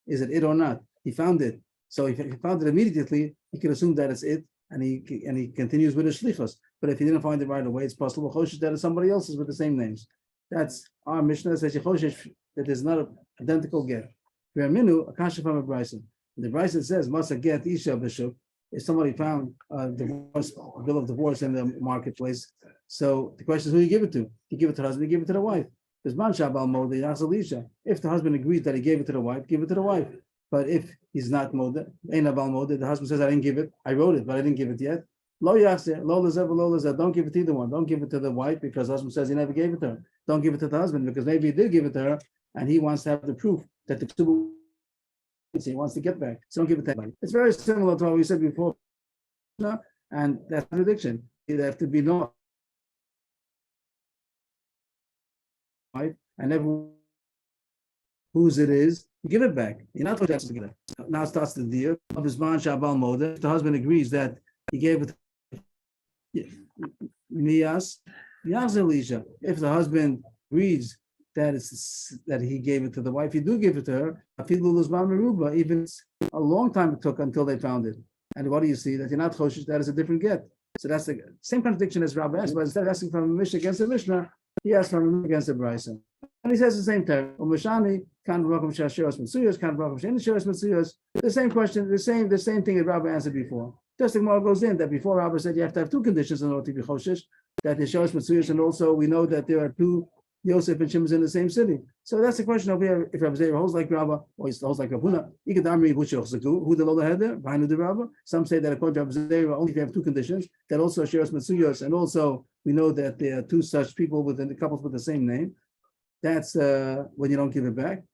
Is it or not? He found it. So if he found it immediately, he can assume that it's it, and he continues with his shlichus. But if he didn't find it right away, it's possible choshesh that it's somebody else's with the same names. That's our Mishnah that says choshesh that is not an identical get. Minu, a kasha from a brisa. The brisa says masa get isha b'shuk. If somebody found a bill of divorce in the marketplace, so the question is who you give it to? You give it to the husband, you give it to the wife. If the husband agrees that he gave it to the wife, give it to the wife. But if he's not moda, ain't abal moda, the husband says, I didn't give it, I wrote it, but I didn't give it yet. Lo yaseh, lo lezev, lo lezev. Don't give it to either one. Don't give it to the wife because the husband says he never gave it to her. Don't give it to the husband because maybe he did give it to her and he wants to have the proof that the two he wants to get back. So don't give it to anybody. It's very similar to what we said before. And that's contradiction. It have to be no wife and everyone whose it is, give it back. You're not supposed to get it. Now starts the deal of his man Shabal Moda. The husband agrees that he gave it Miyas, Yazalisha. If the husband agrees that he gave it to the wife, he do give it to her. Even a long time it took until they found it. And what do you see? That you're not choshesh, that is a different get. So that's the same contradiction as Rabbi asked, but instead of asking from a Mishnah against the Mishnah, he asked from a Mishnah against the Brisa. And he says the same thing. The same question, the same thing that Rabbi answered before. Just the Gemara goes in that before Rabbi said you have to have two conditions in order to be choshesh, that is Shosh Mitzuyas, and also we know that there are two Yosef and Shimon in the same city. So that's the question over here. If Rabbi Zera holds like Rabba, or he holds like Rabuna, who the Lola had there, behind the Rabba. Some say that according to Rabbi Zera, only if you have two conditions, that also Sheros Mitzuyas, and also we know that there are two such people within the couples with the same name. That's when you don't give it back.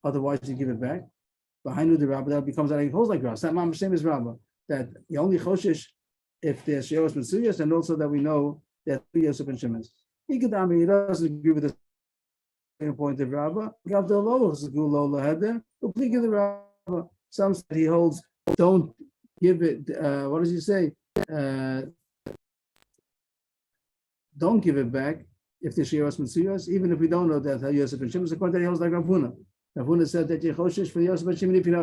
Otherwise, you give it back. Behind the Rabba, that becomes like holds like Rabba. That Mamash same as Rabba. That you only choshesh if there's Sheros Mitzuyas, and also that we know that Yosef and Shimon. He doesn't agree with the same point of Rabba. Some said he holds, don't give it, what does he say? Don't give it back if the Shiras Mitzuyas, even if we don't know that Yosef and Shimon, according to he holds like Ravuna. Ravuna said that you choshesh for Yosef and Shimon even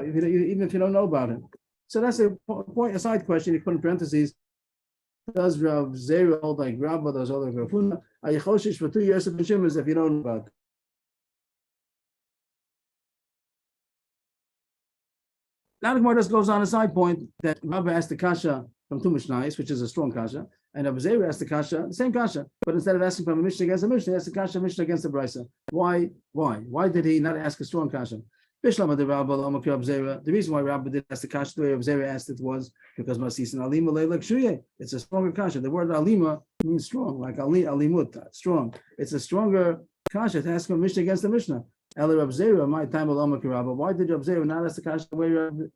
if you don't know about it. So that's a point, a side question. You put in parentheses. Does Rav Zera hold like Rabba? Does hold like Ravuna? Are you choshesh for 2 years of Shimon if you don't know about it? Now the Gemara just goes on a side point that Rabba asked the kasha from two Mishnayos, which is a strong kasha, and Rav Zera asked the kasha, the same kasha, but instead of asking from a Mishnah against a Mishnah, he asked the kasha Mishnah against the Brisa. Why? Why did he not ask a strong kasha? The reason why Rabba did ask the kasha the way Rav Zera asked it was because Masisin Alima Leilak Shuye. It's a stronger kasha. The word Alima means strong, like Alimut, strong. It's a stronger kasha to ask a Mishnah against the Mishnah. Ela Rav Zera, my time Alama Rabba. Why did Rav Zera not ask the kasha the way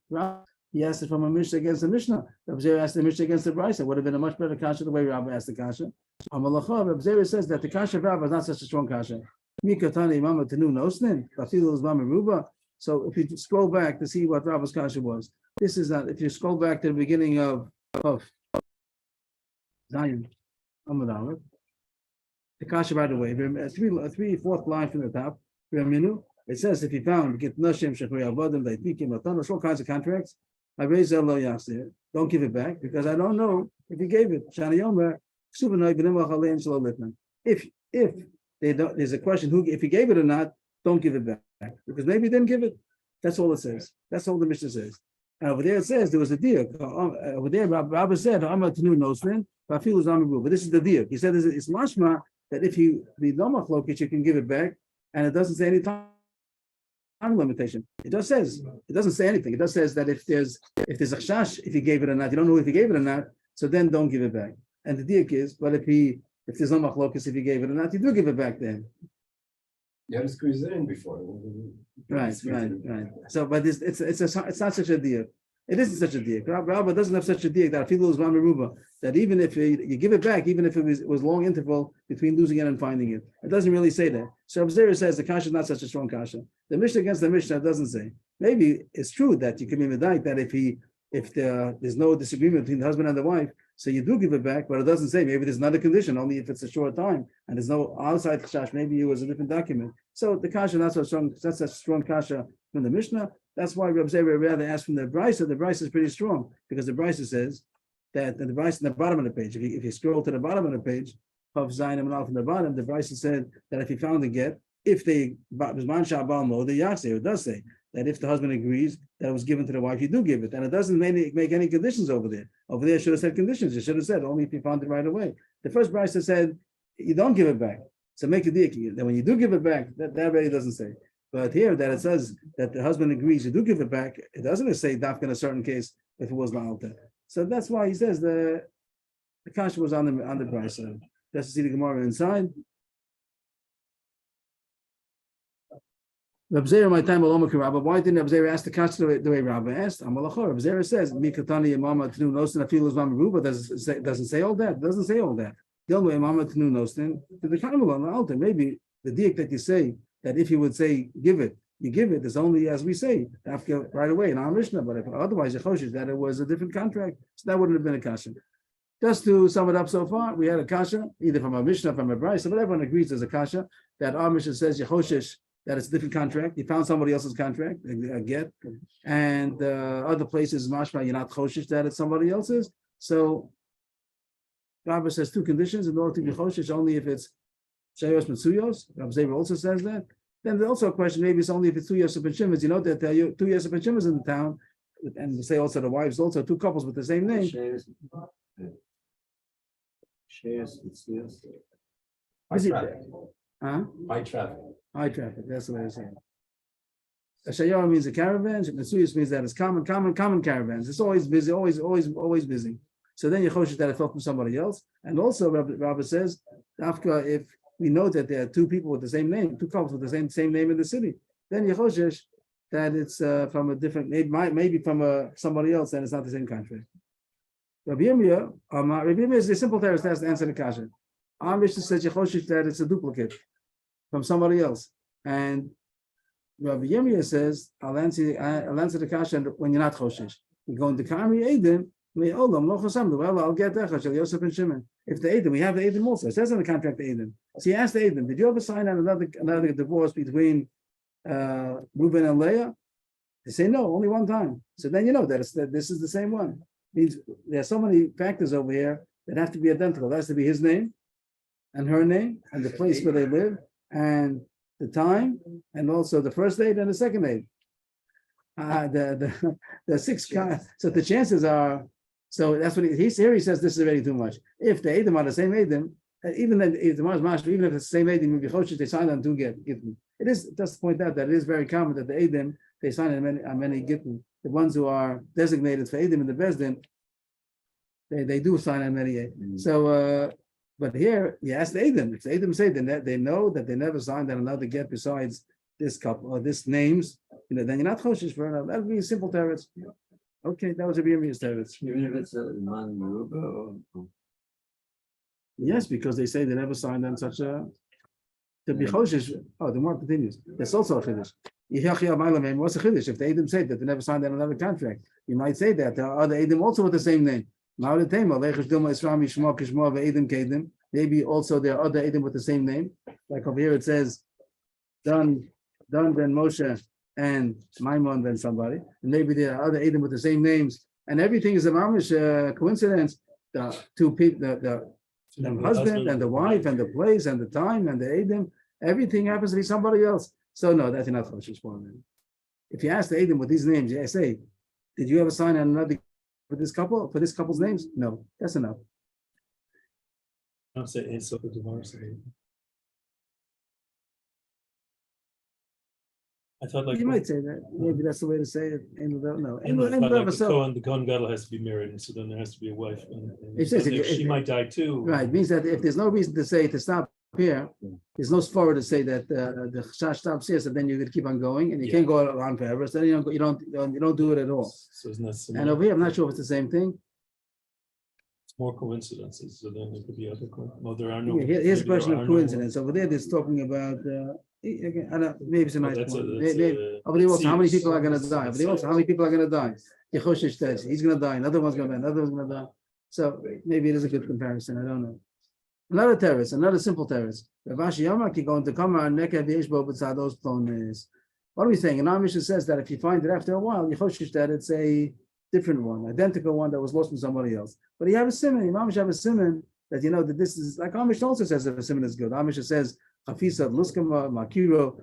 Rabba? He asked it from a Mishnah against the Mishnah. Rav Zera asked the Mishnah against the Brisa. Would have been a much better kasha the way Rabba asked the kasha. Amalacha, Rav Zera says that the kasha of Rabba is not such a strong kasha. Mikatani Mama Tenu Nosnin, Bafilu Mama Ruba. So if you scroll back to see what Rabba's kasha was, this is not. If you scroll back to the beginning of Zion, Amud Aleph, the kasha right away, fourth line from the top, it says if you found get Nashim Shechri Avodim Daipikim Latanos, all kinds of contracts, I raise Elo Yasir, don't give it back because I don't know if he gave it. Shani Yomer, Subanoi B'nimach Aleim Shelo Litman. If they don't, there's a question who if he gave it or not, don't give it back because maybe he didn't give it. That's all it says. That's all the Mishnah says. And over there it says there was a deal. Over there, Rabbi said, "I'm not new nosman, but I feel it's but this is the deal." He said, "It's mashma that if you the domach lokich, you can give it back, and it doesn't say any time limitation. It just says it doesn't say anything. It just says that if there's a chash, if he gave it or not, you don't know if he gave it or not, so then don't give it back. And the deal is, but if there's no machlokas, if he gave it or not, you do give it back to him." You have to squeeze it in before. Right. So, but it's not such a deal. It isn't such a diak. Rabba doesn't have such a diak that Afilu is Mamiruba, that even if you give it back, even if it was long interval between losing it and finding it, it doesn't really say that. So Abzera says the kasha is not such a strong kasha. The Mishnah against the Mishnah doesn't say. Maybe it's true that you can be medayik that if there's no disagreement between the husband and the wife, so you do give it back, but it doesn't say. Maybe there's another condition, only if it's a short time and there's no outside kashash. Maybe it was a different document. So the kasha not so strong. That's a strong kasha from the Mishnah. That's why Reb Zera rather asked from the Brisa. The Brisa is pretty strong because the Brisa says that the Brisa in the bottom of the page. If you scroll to the bottom of the page, of Zayin and Alf from the bottom, the Brisa said that if he found a get, if they Bisman Shabal Mo, the Yachse, it does say that if the husband agrees that it was given to the wife, you do give it, and it doesn't make any conditions over there. Over there, it should have said conditions. It should have said only if you found it right away. The first Brisa said you don't give it back. So make a deal. Then when you do give it back, that really doesn't say. But here that it says that the husband agrees you do give it back, it doesn't say dafka in a certain case if it was not alter. So that's why he says the kasha was on the price. Let's see the Gemara inside. Reb Zera, my time alone, Rabba. Why didn't Reb Zera ask the kasha the way Rabba asked? Amalachor. Reb Zera says mikatani imama tnu nosin afilu zman meruba. Doesn't say all that. Doesn't say all that. The only imama tnu nosin to the kamalon alter. Maybe the diak that you say, that if you would say give it, you give it, is only as we say, after right away in our Mishnah. But if otherwise Yechoshish that it was a different contract, so that wouldn't have been a kasha. Just to sum it up so far, we had a kasha, either from a Mishnah, from a Brisa, but everyone agrees there's a kasha, that our Mishnah says Yechoshish, that it's a different contract. You found somebody else's contract, a get, and other places, mashma, you're not choshish that it's somebody else's. So Rabbi says two conditions in order to be choshish, only if it's Shayos Mitsuyos. Rabbi Zera also says that. Then there's also a question, maybe it's only if it's 2 years of Shimas. You know that there are 2 years of Shimas in the town, and we say also the wives, also two couples with the same name. High traffic. High traffic, that's the way it's saying. A Shayar means a caravan, Mitsuyos means that it's common caravans. It's always busy, always busy. So then you choshish that it fell from somebody else. And also Rabbi says, Afka, if we know that there are two people with the same name, two couples with the same name in the city, then you choshish that it's from a different, maybe from somebody else, and it's not the same contract. Rabbi Yirmiyah is a simple terrorist has to answer the kasha. Our Mishnah says you choshish that it's a duplicate from somebody else, and Rabbi Yirmiyah says I'll answer the kasha when you're not choshish. You go into Kami Eidim. Well, I'll get that. Yosef and Shimon. If the Edom, we have the Edom also. It says in the contract the Edom. So he asked the Edom, did you ever sign another divorce between Reuben and Leah? They say no, only one time. So then you know that this is the same one. Means there are so many factors over here that have to be identical. It has to be his name and her name and the place where they live and the time and also the first date and the second date. The six. So the chances are. So that's what he says. This is already too much. If the Edom are the same Edom, even then, even if it's the same Edom, they sign on two gittin. It is just to point out that it is very common that the Edom they sign on many gittin. The ones who are designated for Edom in the Bezdin, they do sign on many. So, but here you ask the Edom. If the Edom say they know that they never signed on another get besides this couple or this names, then you're not choshish for another. That would be a simple teretz. Okay, that was a Birmia's teretz. Even if it's a man meruba or Yes, because they say they never signed on such a to be choshish. Oh, the more continues. There's also a chiddush. What's a chiddush? If the Edom say that they never signed on another contract, you might say that there are other Edom also with the same name. Maybe also there are other Edom with the same name. Like over here it says, done then Moshe and Maimon then somebody. And maybe there are other Edom with the same names. And everything is a mamish coincidence. The two people, the husband and the wife and the place and the time and the Edom, everything happens to be somebody else. So no, that's enough for Shishpon. If you ask the Edom with these names, I say, did you ever sign on another for this couple's names? No, that's enough. I'll say it's so good divorce. I thought like You might say that. Maybe that's the way to say it. No. The Kohen Gadol has to be married, and so then there has to be a wife. It says she might die too. Right, means that if there's no reason to say to stop here, there's no svara to say that the chash stops here, so then you could keep on going, and you Yeah. can't go on forever. So then you don't do it at all. So isn't that And similar? over here, I'm not sure if it's the same thing. It's more coincidences, so then there could be other, well, there are no. Here's a maybe there question are of no- coincidence. Over there, they're talking about. Again, I don't. Maybe it's a Oh, nice that's a- point. that's Over there, also, how many serious. people are going to die? Over there, also, how many people are going to die? Yechoshish says he's going to die. Another one's going to die. Another one's going to die. So maybe it is a good comparison. I don't know. Another terrorist, another simple terrorist. Ravashi Yamaki going to come on Nekav Yeshbo B'Tzados Plones. What are we saying? And our mission says that if you find it after a while, Yechoshish that it's a different one, identical one that was lost from somebody else. But you have a simon. Imam have a simon that you know that this is like Amish also says that a simon is good. Amish says Hafisa Luskama Makiro.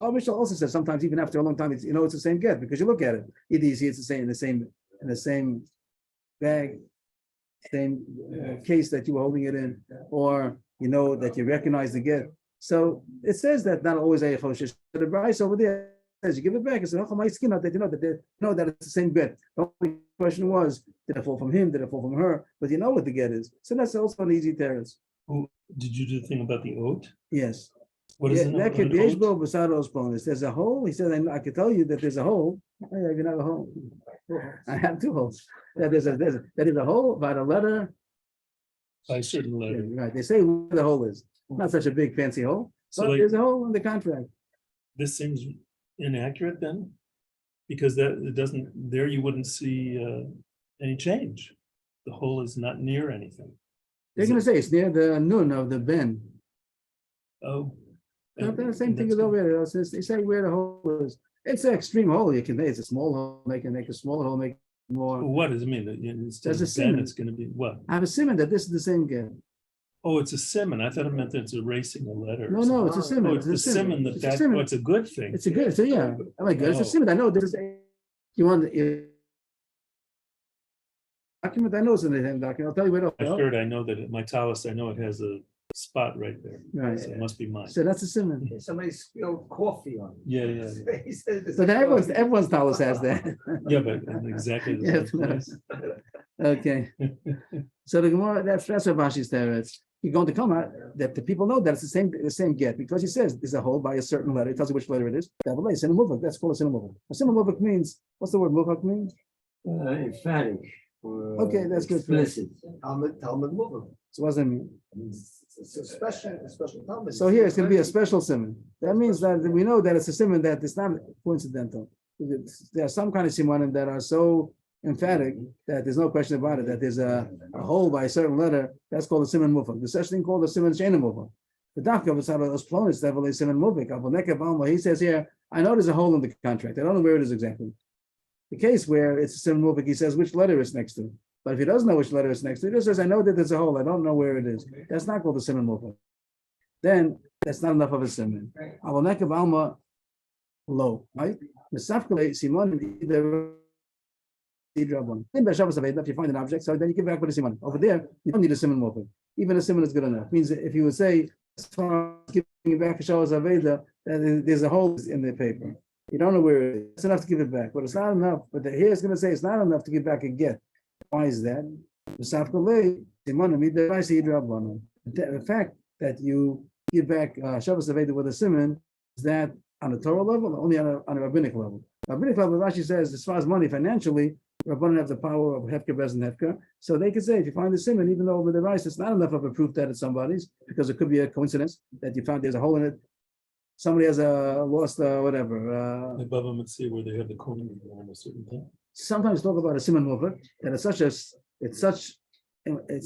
Amish also says sometimes even after a long time, it's it's the same get because you look at it. Either you see it's the same in the same bag, same case that you were holding it in, or that you recognize the get. So it says that not always a choshesh. The Bryce over there says you give it back. It's an my skin that that it's the same get. The only question was, did it fall from him? Did it fall from her? But you know what the get is. So that's also an easy terrace. Oh, did you do the thing about the oat? Yes. What is Yeah, it? naked Yeshbo Basados bonus. There's a hole. He said, I can tell you that there's a hole. I have another hole. I have two holes. That is a hole by the letter. By a certain Yeah, letter. right. They say where the hole is. Not such a big fancy hole. So But like- there's a hole in the contract. This seems inaccurate then? Because that it doesn't, there you wouldn't see any change. The hole is not near anything. They're Is gonna it- say it's near the nun of the ben. Oh. The same and thing that's as over there. They say where the hole is. It's an extreme hole. You can it's a small hole. Make a smaller hole. Make more. What does it mean? That instead There's a of Ben, simon. it's gonna be what? I have a simon that this is the same get. Oh, it's a simon. I thought it meant that it's erasing a letter. or No, something. it's a simon. Oh, it's the simon It's a that, simon. oh, it's a good thing. It's a good. So yeah. Oh my God, it's a Oh. simon. I know this is. You want document? I know it's in the same document. I'll tell you where. I heard, I know that my talus, I know it has a spot right there. Right. So it must be mine. So that's a simon. Somebody spilled coffee on Yeah, yeah, it. He said it's But a everyone's talus has that. yeah, but exactly the Yeah, same place. Okay. So the Gemara, that's what Rashi's teretz. You're going to come out that the people know that it's the same get because he says there's a hole by a certain letter. It tells you which letter it is. That's called a sinamuvak. A sinamuvak means what's the word muvak mean? emphatic. Or, Okay, that's good. Explicit. Talmud Muvak. So what does that mean? It's a special Talmud. So here it's going to be a special simon. That means that we know that it's a simon that it's not coincidental. There are some kind of simanim that are so emphatic that there's no question about it. That there's a hole by a certain letter. That's called a simon muvak. There's such thing called a simon sheina muvak. The dafka of those planets definitely simon muvak. He says here, I know there's a hole in the contract. I don't know where it is exactly. The case where it's a simon muvak, he says which letter it's next to. But if he doesn't know which letter it's next to, he just says, I know that there's a hole. I don't know where it is. That's not called a simon muvak. Then that's not enough of a simon. Avonekav alma low, right? Misafkale simon either. If you find an object, so then you give back with a simon. Over there, you don't need a simon muvak. Even a simon is good enough. Means if you would say, as far as giving back a shawaz aveda, there's a hole in the paper. You don't know where it is. It's enough to give it back, but it's not enough. But here it's going to say it's not enough to give back a get. Why is that? The fact that you give back Shabbos Aveda with a simon is that on a Torah level, or only on a rabbinic level. Rabbinic level, Rashi says, as far as money financially, Rabbanan have the power of Hefker, Bez, and Hefker. So they can say, if you find the simon, even though with the rice, it's not enough of a proof that it's somebody's, because it could be a coincidence that you found there's a hole in it. Somebody has lost whatever. The Baba Mitzvah where they have the coin on a certain thing. Sometimes talk about a simon muvak that it's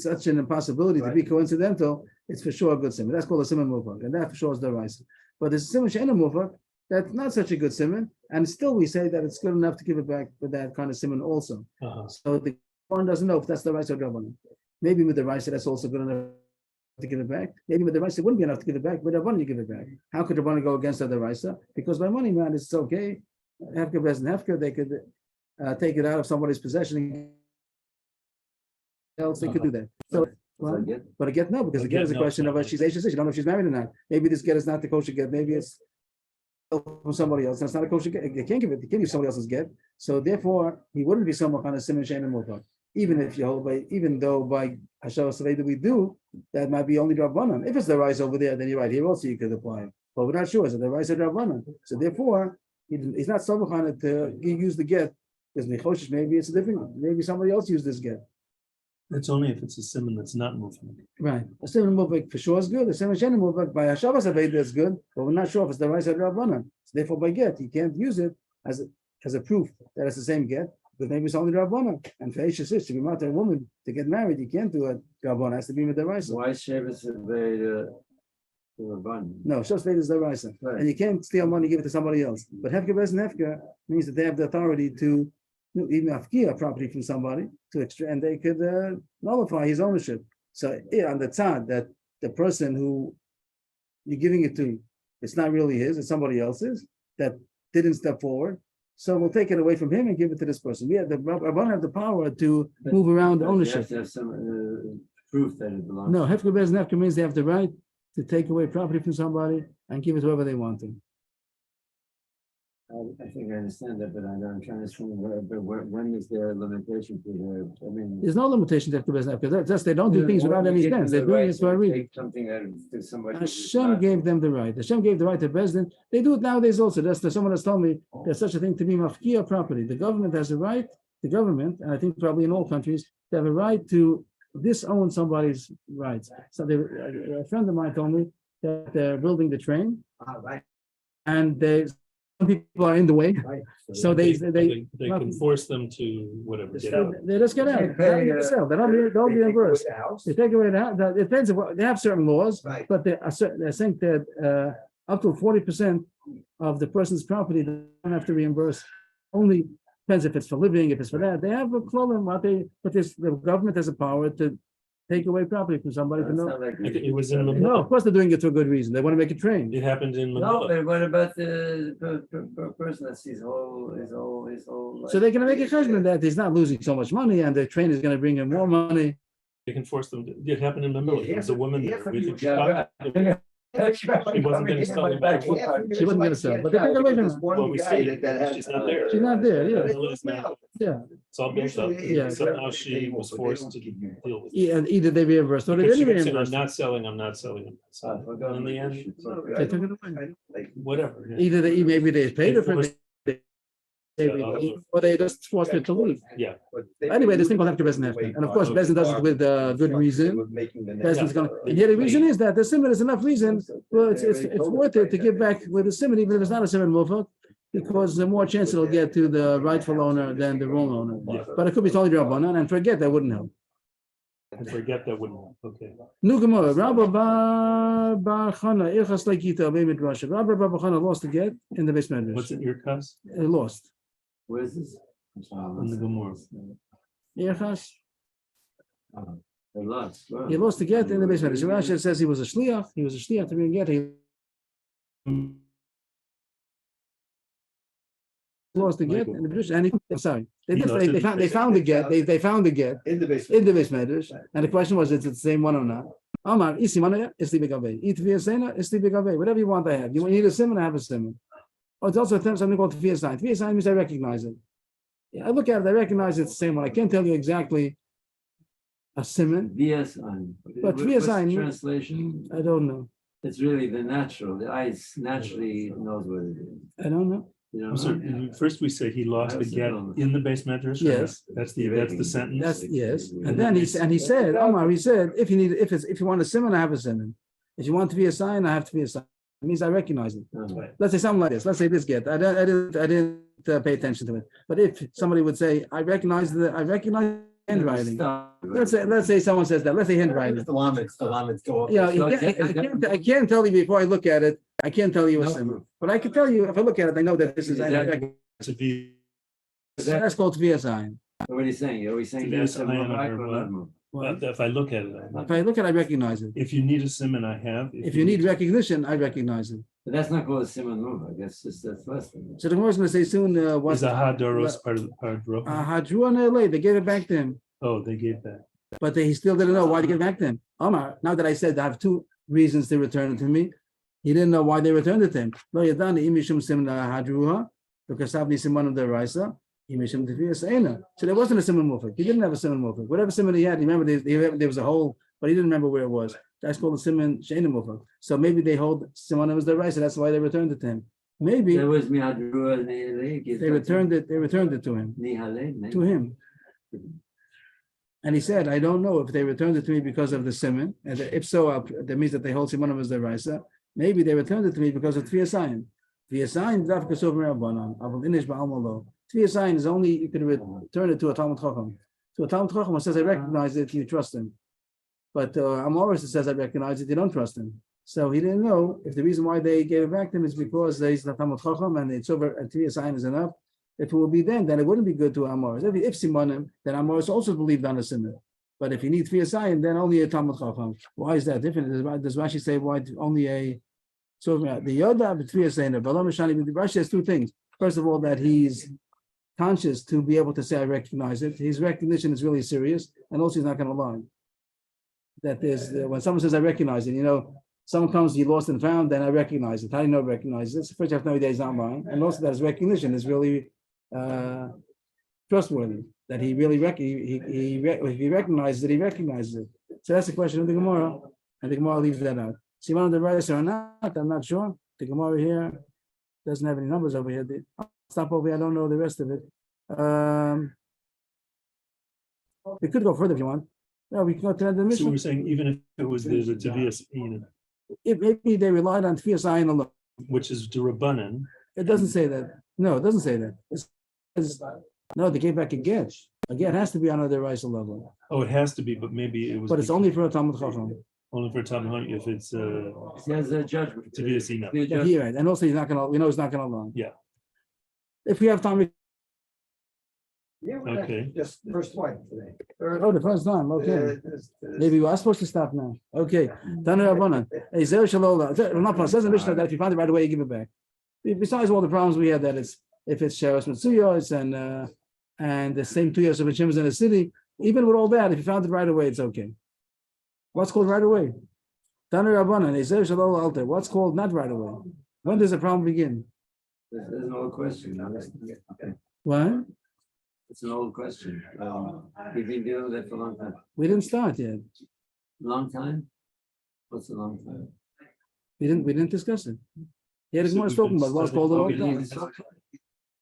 such an impossibility to be coincidental. It's for sure a good simon. That's called a simon muvak, and that for sure is the rice. But there's a simon she'ena muvak that's not such a good simon, and still we say that it's good enough to give it back with that kind of simon also. Uh-huh. So the one doesn't know if that's the rice or drabanan. Maybe with the rice that's also good enough to give it back. Maybe with the rice it wouldn't be enough to give it back, but Rabbanan you give it back. How could Rabbanan go against the rice? Because by money, man, it's okay. Hefker, Bez, and Hefker, they could take it out of somebody's possession. Else they could do that. So, well, but a get no, because A the get get is a no, question of it's not she's Ashes. You don't know if she's married or not. Maybe this get is not the kosher get. Maybe it's from somebody else. That's not a kosher get. You can't give it. You can't use somebody else's get. So therefore, he wouldn't be someone kind of simon shein and mufak. even if you hold by, even though by Hashavas Aveda we do, that might be only Rabbanan. If it's the rice over there, then you're right. Here also you could apply. But we're not sure. Is it the rice or Rabbanan? So therefore, he's not Savachan to use the get because Mechoshish, maybe it's a different. Maybe somebody else used this get. That's only if it's a simon that's not moving. Right. The seven muvak for sure is good. The seven shenim muvak by Hashavas Aveda is good, but we're not sure if it's the rice or Rabbanan. So therefore, by get, you can't use it as a proof that it's the same get. But maybe it's only Rabbanan. And for Aisha says to be married to a woman to get married, you can't do it. Rabbanan has to be with the rice. Why Shabbos Aveda to Rabban? No, Shas Veda is the rice. Right. And you can't steal money and give it to somebody else. But Hefka Bez and Hefka means that they have the authority to even afkia property from somebody to extra, and they could nullify his ownership. So on the tzad that the person who you're giving it to, it's not really his, it's somebody else's that didn't step forward. So we'll take it away from him and give it to this person. We have the Rabban have the power to move around But ownership. You have to have some proof that it belongs. No, Hefka Bez and Hefka means they have the right to take away property from somebody and give it to whoever they want to. I think I understand that, but I'm trying to explain when is there a limitation to the, I mean. There's no limitation to Hefka Bez and Hefka. That's just they don't do things without any sense. They're doing it for a reason. Something that to somebody. Hashem gave them the right. Hashem gave the right to Bezdin. They do it nowadays also. That's someone has told me there's such a thing to be mafkia property. The government has a right, the government, and I think probably in all countries, they have a right to disown somebody's rights. So a friend of mine told me that they're building the train Right. and some people are in the way. Right. So they can force them to whatever. Get out. they just get out. They don't get to sell. They don't be reimbursed. They take away the house. It depends on what they have certain laws, Right. but they think that up to 40% of the person's property they don't have to reimburse. Only depends if it's for living, if it's for that. They have a problem. But the government has a power to take away property from somebody. It was in No, Manila. of course they're doing it for a good reason. They want to make a train. It happened in No, Manila. but what about the person that sees his whole. So they're going to make a judgment that he's not losing so much money, and the train is going to bring him more money. They can force them. It happened in Manila. There was a woman there with a Yeah, child. She wasn't going to sell it back. She wasn't going to sell, but they take it away from her. Well, we see she's not there. She's not there, yeah. Manila is now- Yeah, It's all built up. Yeah. Somehow she was forced to deal with it. yeah, and either they reimbursed or they Because she didn't kept saying, I'm reimburse. not selling, I'm not selling, I'm not selling. And in the end, They took it away. whatever. yeah. Either maybe they paid her for forced- it, or they just forced her to leave. Yeah. Anyway, this thing will have to Bezdin Hefka. And of course, Bezdin does it with good reason. Bezdin's gonna, and here the reason is that the simon is enough reason. Well, it's worth it to give back with the simon, even if it's not a simon mufak, because the more chance it'll get to the rightful owner than the wrong owner. Yeah. But it could be totally Rabbanan, and forget that wouldn't help. I forget that wouldn't, okay. Nu Gemara, Rabba Bar Chana, Irchas Lekita, Abei Midrash. Rabba Bar Chana lost the get in the basement. What's it, your cuss? Lost. Where's this? In the Gemara. Irchas, They lost. Wow. he lost the get in the basement. So Rashi says he was a shliach. He was a shliach to bring a get. He lost the get in the British, and sorry, they found the get. They found the get In the basement. in the basement, and the question was, is it the same one or not? Amar Isimana is the big away. Eat via sena is the big away. Whatever you want, I have. You need a simon, I have a simon. Oh, it's also something called via sign. Via sign means I recognize it. Yeah, I look at it, I recognize it's the same one. I can't tell you exactly a simon. VSI. But What's VSI the translation? I don't know. It's really the natural. The eye naturally knows what it is. I don't know. You I'm know? sorry, first we say he lost the get in the base medrash. Yes. That's the sentence. That's yes. And then he said, Omar, he said, if you want a simon, I have a simon. If you want to be a sign, I have to be a sign. It means I recognize it. Let's say something like this. Let's say this get. I didn't pay attention to it. But if somebody would say, I recognize handwriting. Let's say someone says that. Let's say handwriting. The lamets go. Yeah, I can't tell you before I look at it. I can't tell you a simon. But I can tell you if I look at it, I know that this is. To be That's called to be a sign. What are you saying? Are we saying To be a that's a sign move, of or her not move? if I look at it. If I look at it, I recognize it. If you need a simon, I have. If you need recognition, I recognize it. But that's not called a simon move. I guess that's less than that. So the Gemara is going to say soon. Is a hadoros part of Avrohom? Hadru and LA, they gave it back to him, Oh, they gave that. but he still didn't know why to give it back to him. Omar, now that I said I have two reasons to return it to me, he didn't know why they returned it to him. Lo yadani imishum simna hadruha, because Avni siman of the Raisa, So there wasn't a simon mufik. He didn't have a simon mufik. Whatever simon he had, he remember there was a hole, but he didn't remember where it was. That's called a simon sheina mufik. So maybe they hold simon was the right, so that's why they returned it to him. Maybe There was Mihadrua, they returned it to him. To him. And he said, I don't know if they returned it to me because of the simon, and if so, that means that they hold simon as the raisa. Maybe they returned it to me because of tviyasayin. Tviyasayin dafka sofer rabbanan. Avol inish ba'almalo. Tviyasayin is only you can return it to a Talmud Chacham. To a Talmud Chacham, it says I recognize it, you trust him. But Amoris, it says I recognize it, you don't trust him. So he didn't know if the reason why they gave it back to him is because he's the Talmud Chacham and it's over. And Tviyasayin is enough. If it would be then it wouldn't be good to Amoris. If Simonim, then Amoris also believed on a simon. But if you need Tviyasayin, then only a Talmud Chacham. Why is that different? Does Rashi say why only a? So the Yoda Tviyasayin, Rashi has two things. First of all, that he's conscious to be able to say I recognize it. His recognition is really serious, and also he's not going to lie. That there's when someone says I recognize it, someone comes, you lost and found, then I recognize it. How do you know recognize it? First, you have to know that he's not lying, and also that his recognition is really trustworthy. That he really if he recognizes it, he recognizes it. So that's the question of the Gemara, and the Gemara leaves that out. See, one of the writers or not, I'm not sure. The Gemara here doesn't have any numbers over here. I'll stop over here. I don't know the rest of it. We could go further if you want. No, we can go to the Mishnah. So we're saying even if it was the Tvias, If maybe they relied on Tvias Ayin alone. which is Durabanan. It doesn't say that. No, it doesn't say that. It says, no, they gave back a get. A get has to be on a deraisa level. Oh, it has to be, but maybe it was. But it's only for a Talmud Chacham. Only for Talmud if it's He has a judgment. Tvias Ina. Yeah, here, right. And also he's not gonna, we know he's not gonna lie. Yeah. If we have Talmud, Okay. Just first one today. oh, the first time, okay. Maybe we are supposed to stop now. Okay. Tanu Rabbanan. Hey, Zer Shalola. It says in the Mishnah that if you find it right away, you give it back. Besides all the problems we had, that it's if it's Sheres Mitzuyos and the same 2 years of Hashem is in the city, even with all that, if you found it right away, it's okay. What's called right away? Tanu Rabbanan. Hey, Zer Shalola Alter. What's called not right away? When does the problem begin? There's no question. Okay. What? It's an old question. We've been dealing with it for a long time. We didn't start yet. Long time? What's a long time? We didn't discuss it. Yeah, the Gemara is talking about what's called a long time.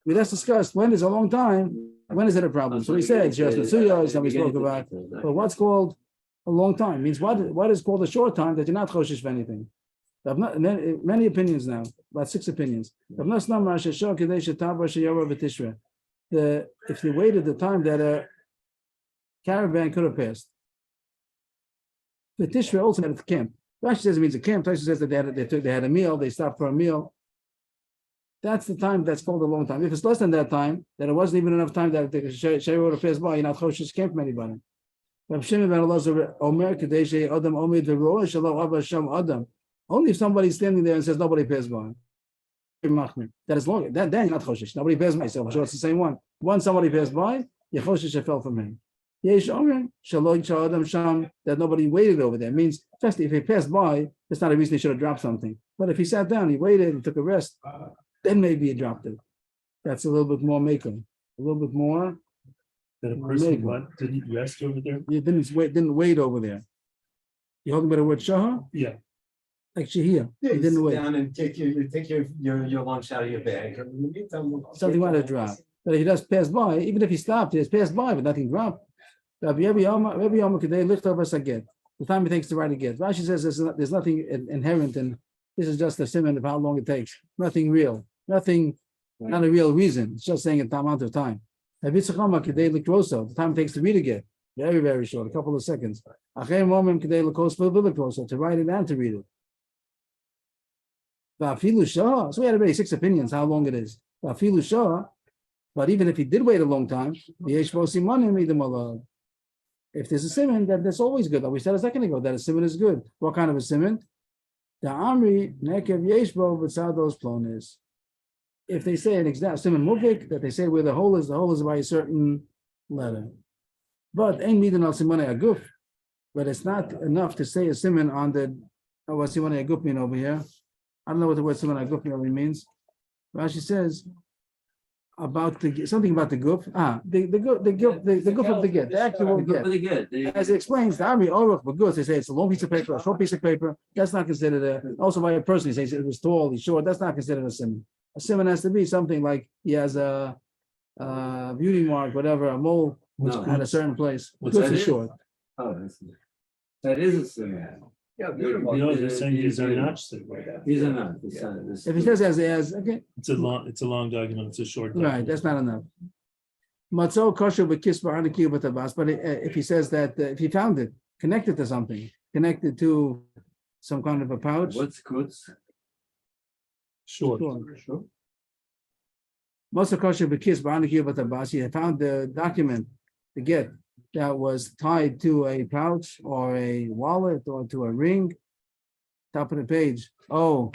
We just discussed when is a long time, when is it a problem? So we said just the 2 years that we spoke about. But what's called a long time means what is called a short time that you're not choshish for anything. Many opinions now, about 6 opinions. If you waited the time that a caravan could have passed. The Tishra also had a camp. Rashi says it means a camp. Rashi says that they had a meal, they stopped for a meal. That's the time that's called a long time. If it's less than that time, then it wasn't even enough time that the Shayra would have passed by. You're not choshish camp from anybody. Only if somebody's standing there and says nobody passed by. That is long. Then you're not choshish. Nobody passed by. So it's the same one. Once somebody passed by, you're choshish fell from him. That nobody waited over there. Means, especially if he passed by, it's not a reason he should have dropped something. But if he sat down, he waited and took a rest, then maybe he dropped it. That's a little bit more making. A little bit more. That a person didn't rest over there? You didn't wait over there. You talking about the word shaha? Yeah. Like shahir. He didn't wait. Down and take your lunch out of your bag. Something might have dropped. But if he just passed by, even if he stopped, he just passed by, but nothing dropped. The time it takes to write a get. Rashi says there's nothing inherent, and this is just a simon of how long it takes. Nothing real. Nothing, not a real reason. It's just saying a amount of time. The time it takes to read a get. Very, very short, a couple of seconds. To write it and to read it. So we had already 6 opinions how long it is. But even if he did wait a long time, if there's a simon, then that's always good. Like we said a second ago, that a simon is good. What kind of a simon? The Amri Nekev Yeshbo V'Tzados Plonis. If they say an exact simon muvik, that they say where the hole is by a certain letter. But ain't midin al simone aguf. But it's not enough to say a simon on the what simone aguf mean over here. I don't know what the word simon aguf means. Rashi says about something about the goof. The goof of the get, the actual get. Pretty good. As it explains, the army Orach Bagus, they say it's a long piece of paper, a short piece of paper. That's not considered also by a person. He says it was tall, he's short. That's not considered a simon. A simon has to be something like he has a beauty mark, whatever, a mole No. at a certain place. What's Goof that is is? short. Oh, that is a symbol. Yeah, No, they're saying these are not similar. These are not. If he says as okay, It's a long document, it's a short right, document. that's not enough. Matzo kosher b'kis b'arnikiu b'tabas. But if he says that if he found it connected to something, connected to some kind of a pouch. What's kutz? Short. Sure. Most of kosher b'kis b'arnikiu b'tabas. He found the document, the get that was tied to a pouch or a wallet or to a ring. Top of the page. Oh,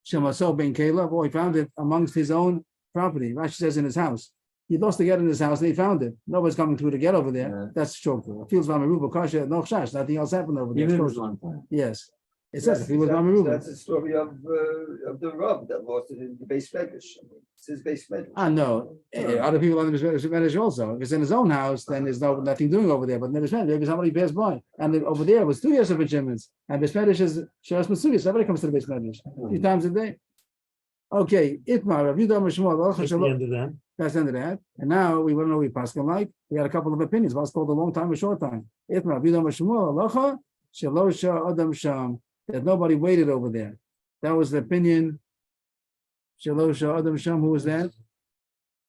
Shemaso ben Caleb. Oh, he found it amongst his own property. Rashi says in his house. He lost the get in his house and he found it. Nobody's coming to get over there. Yeah. That's short. Fields Vamaruba Kasha, no chash. Nothing else happened over there. Even It's it was kosher. one time. Yes. It says if he was Vamaruba. That's the story of the Rav that lost it in the base medrash. It's his base medrash. No. Other people on the Mishmedesh also. If it's in his own house, then there's nothing doing over there. But in the Mishmedesh, maybe somebody passed by. And then over there was 2 years of achievements. And Mishmedesh is Sheras Matsuya. Somebody comes to the Mishmedesh a few times a day. Okay, Itmar, Rav Yudah Mishmuel. That's the end of that. That's the end of that. And now we want to know what Pascal like. We had a couple of opinions. What's called a long time or short time. Itmar, Rav Yudah Mishmuel. Alocha, Shalosha Adam Sham. That nobody waited over there. That was the opinion. Shalosha Adam Sham. Who was that?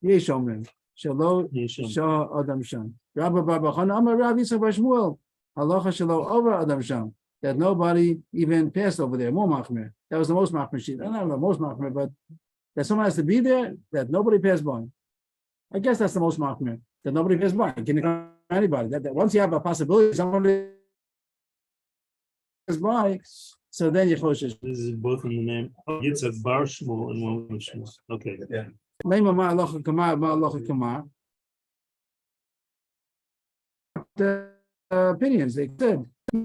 Yeshomrim. Shalosha Adam Sham. Rabbi Barbachana Amar Rav Yitzchak Bar Shmuel. Halacha Shalo over Adam Sham. That nobody even passed over there. More machmir. That was the most machmir sheet. I don't know most machmir, but that someone has to be there. That nobody passed by. I guess that's the most machmir. That nobody passed by. Can you come anybody? That once you have a possibility, somebody by, so then you choshesh. This is both in the name. Yitzhak Bar Shmuel and one with Shmuel. Okay. Yeah. Lema ma alocha kamar, ma alocha kamar. The opinions they said. The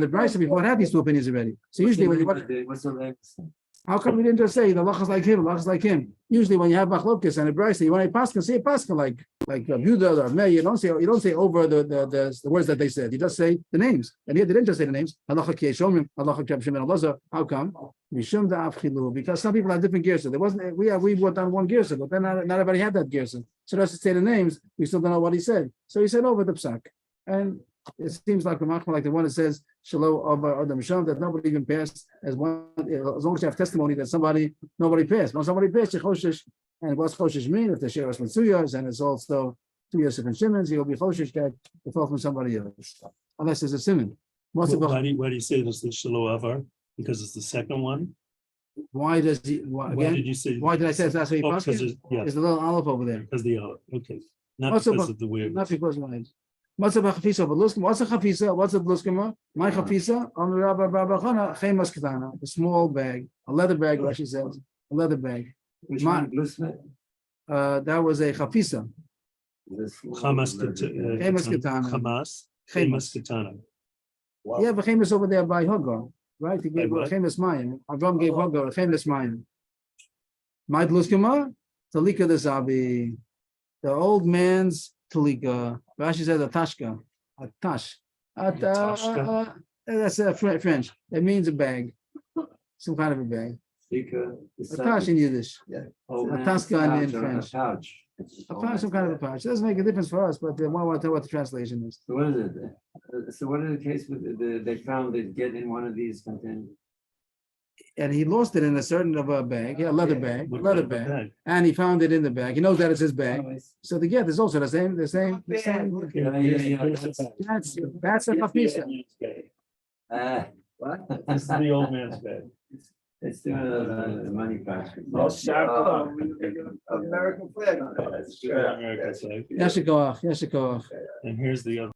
Bryce before had these two opinions already. So usually when you What's the latest? how come we didn't just say the lachas like him, lachas like him? Usually when you have machlokes and a Bryce, you want a pascha, say a pascha like Buddha or May. You don't say over the words that they said. You just say the names. And here they didn't just say the names. Halacha ki yeshomim, halacha ki Abshim and Elazar. How come? Mishum da avchilu. Because some people have different gersa. There wasn't. We brought down one gersa, but then not everybody had that gersa. So just to say the names, we still don't know what he said. So he said over the psak. And it seems like the machmir, like the one that says Shalom Abba Adam Sham, that nobody even passed as one, as long as you have testimony that nobody passed. When somebody passed, you choshesh, and what's choshesh mean? If the Sheras Matsuyas, and it's also 2 years of Shimons, he'll be choshesh that it fell from somebody else, unless there's a simon. Why do you say this is Shiloh Avar? Because it's the second one. Why does he? Why Again, did you say? why did I say that's what he Because passed? yeah, There's a little olive over there. because the okay, not What's because about- of the weird. Not because of mine. What's a chafisa? What's a chafisa? What's a bluskima? My chafisa on the Rabbi Barbachana chemas ketana, a small bag, a leather bag. Rashi says a leather bag. Which My- one? Blusmet? That was a chafisa. Hamas Katana. Hamas Chemas. Katana. Yeah, but chemas over there by Hagar, right? He gave By what? chemas mayim. Avram gave Hagar a chemas mayim. My bluskima, talika the zabi, the old man's talika. Rashi says a tashka, a tash. Tashka? That's French. It means a bag, some kind of a bag. A tash in Yiddish. Oh, a taska in French. A pouch. A pouch, some kind of a pouch. It doesn't make a difference for us, but they want to tell what the translation is. So what is it? So what is the case with they found it get in one of these containers? And he lost it in a certain of a bag, a leather bag, What leather kind of a bag, and he found it in the bag. He knows that it's his bag. So the get is also the same. Yeah. That's a chafisa. What? This is the old man's bag. It's doing a money patch. American flag on it. American flag. Yashikoach, Yashikoach. And here's the other.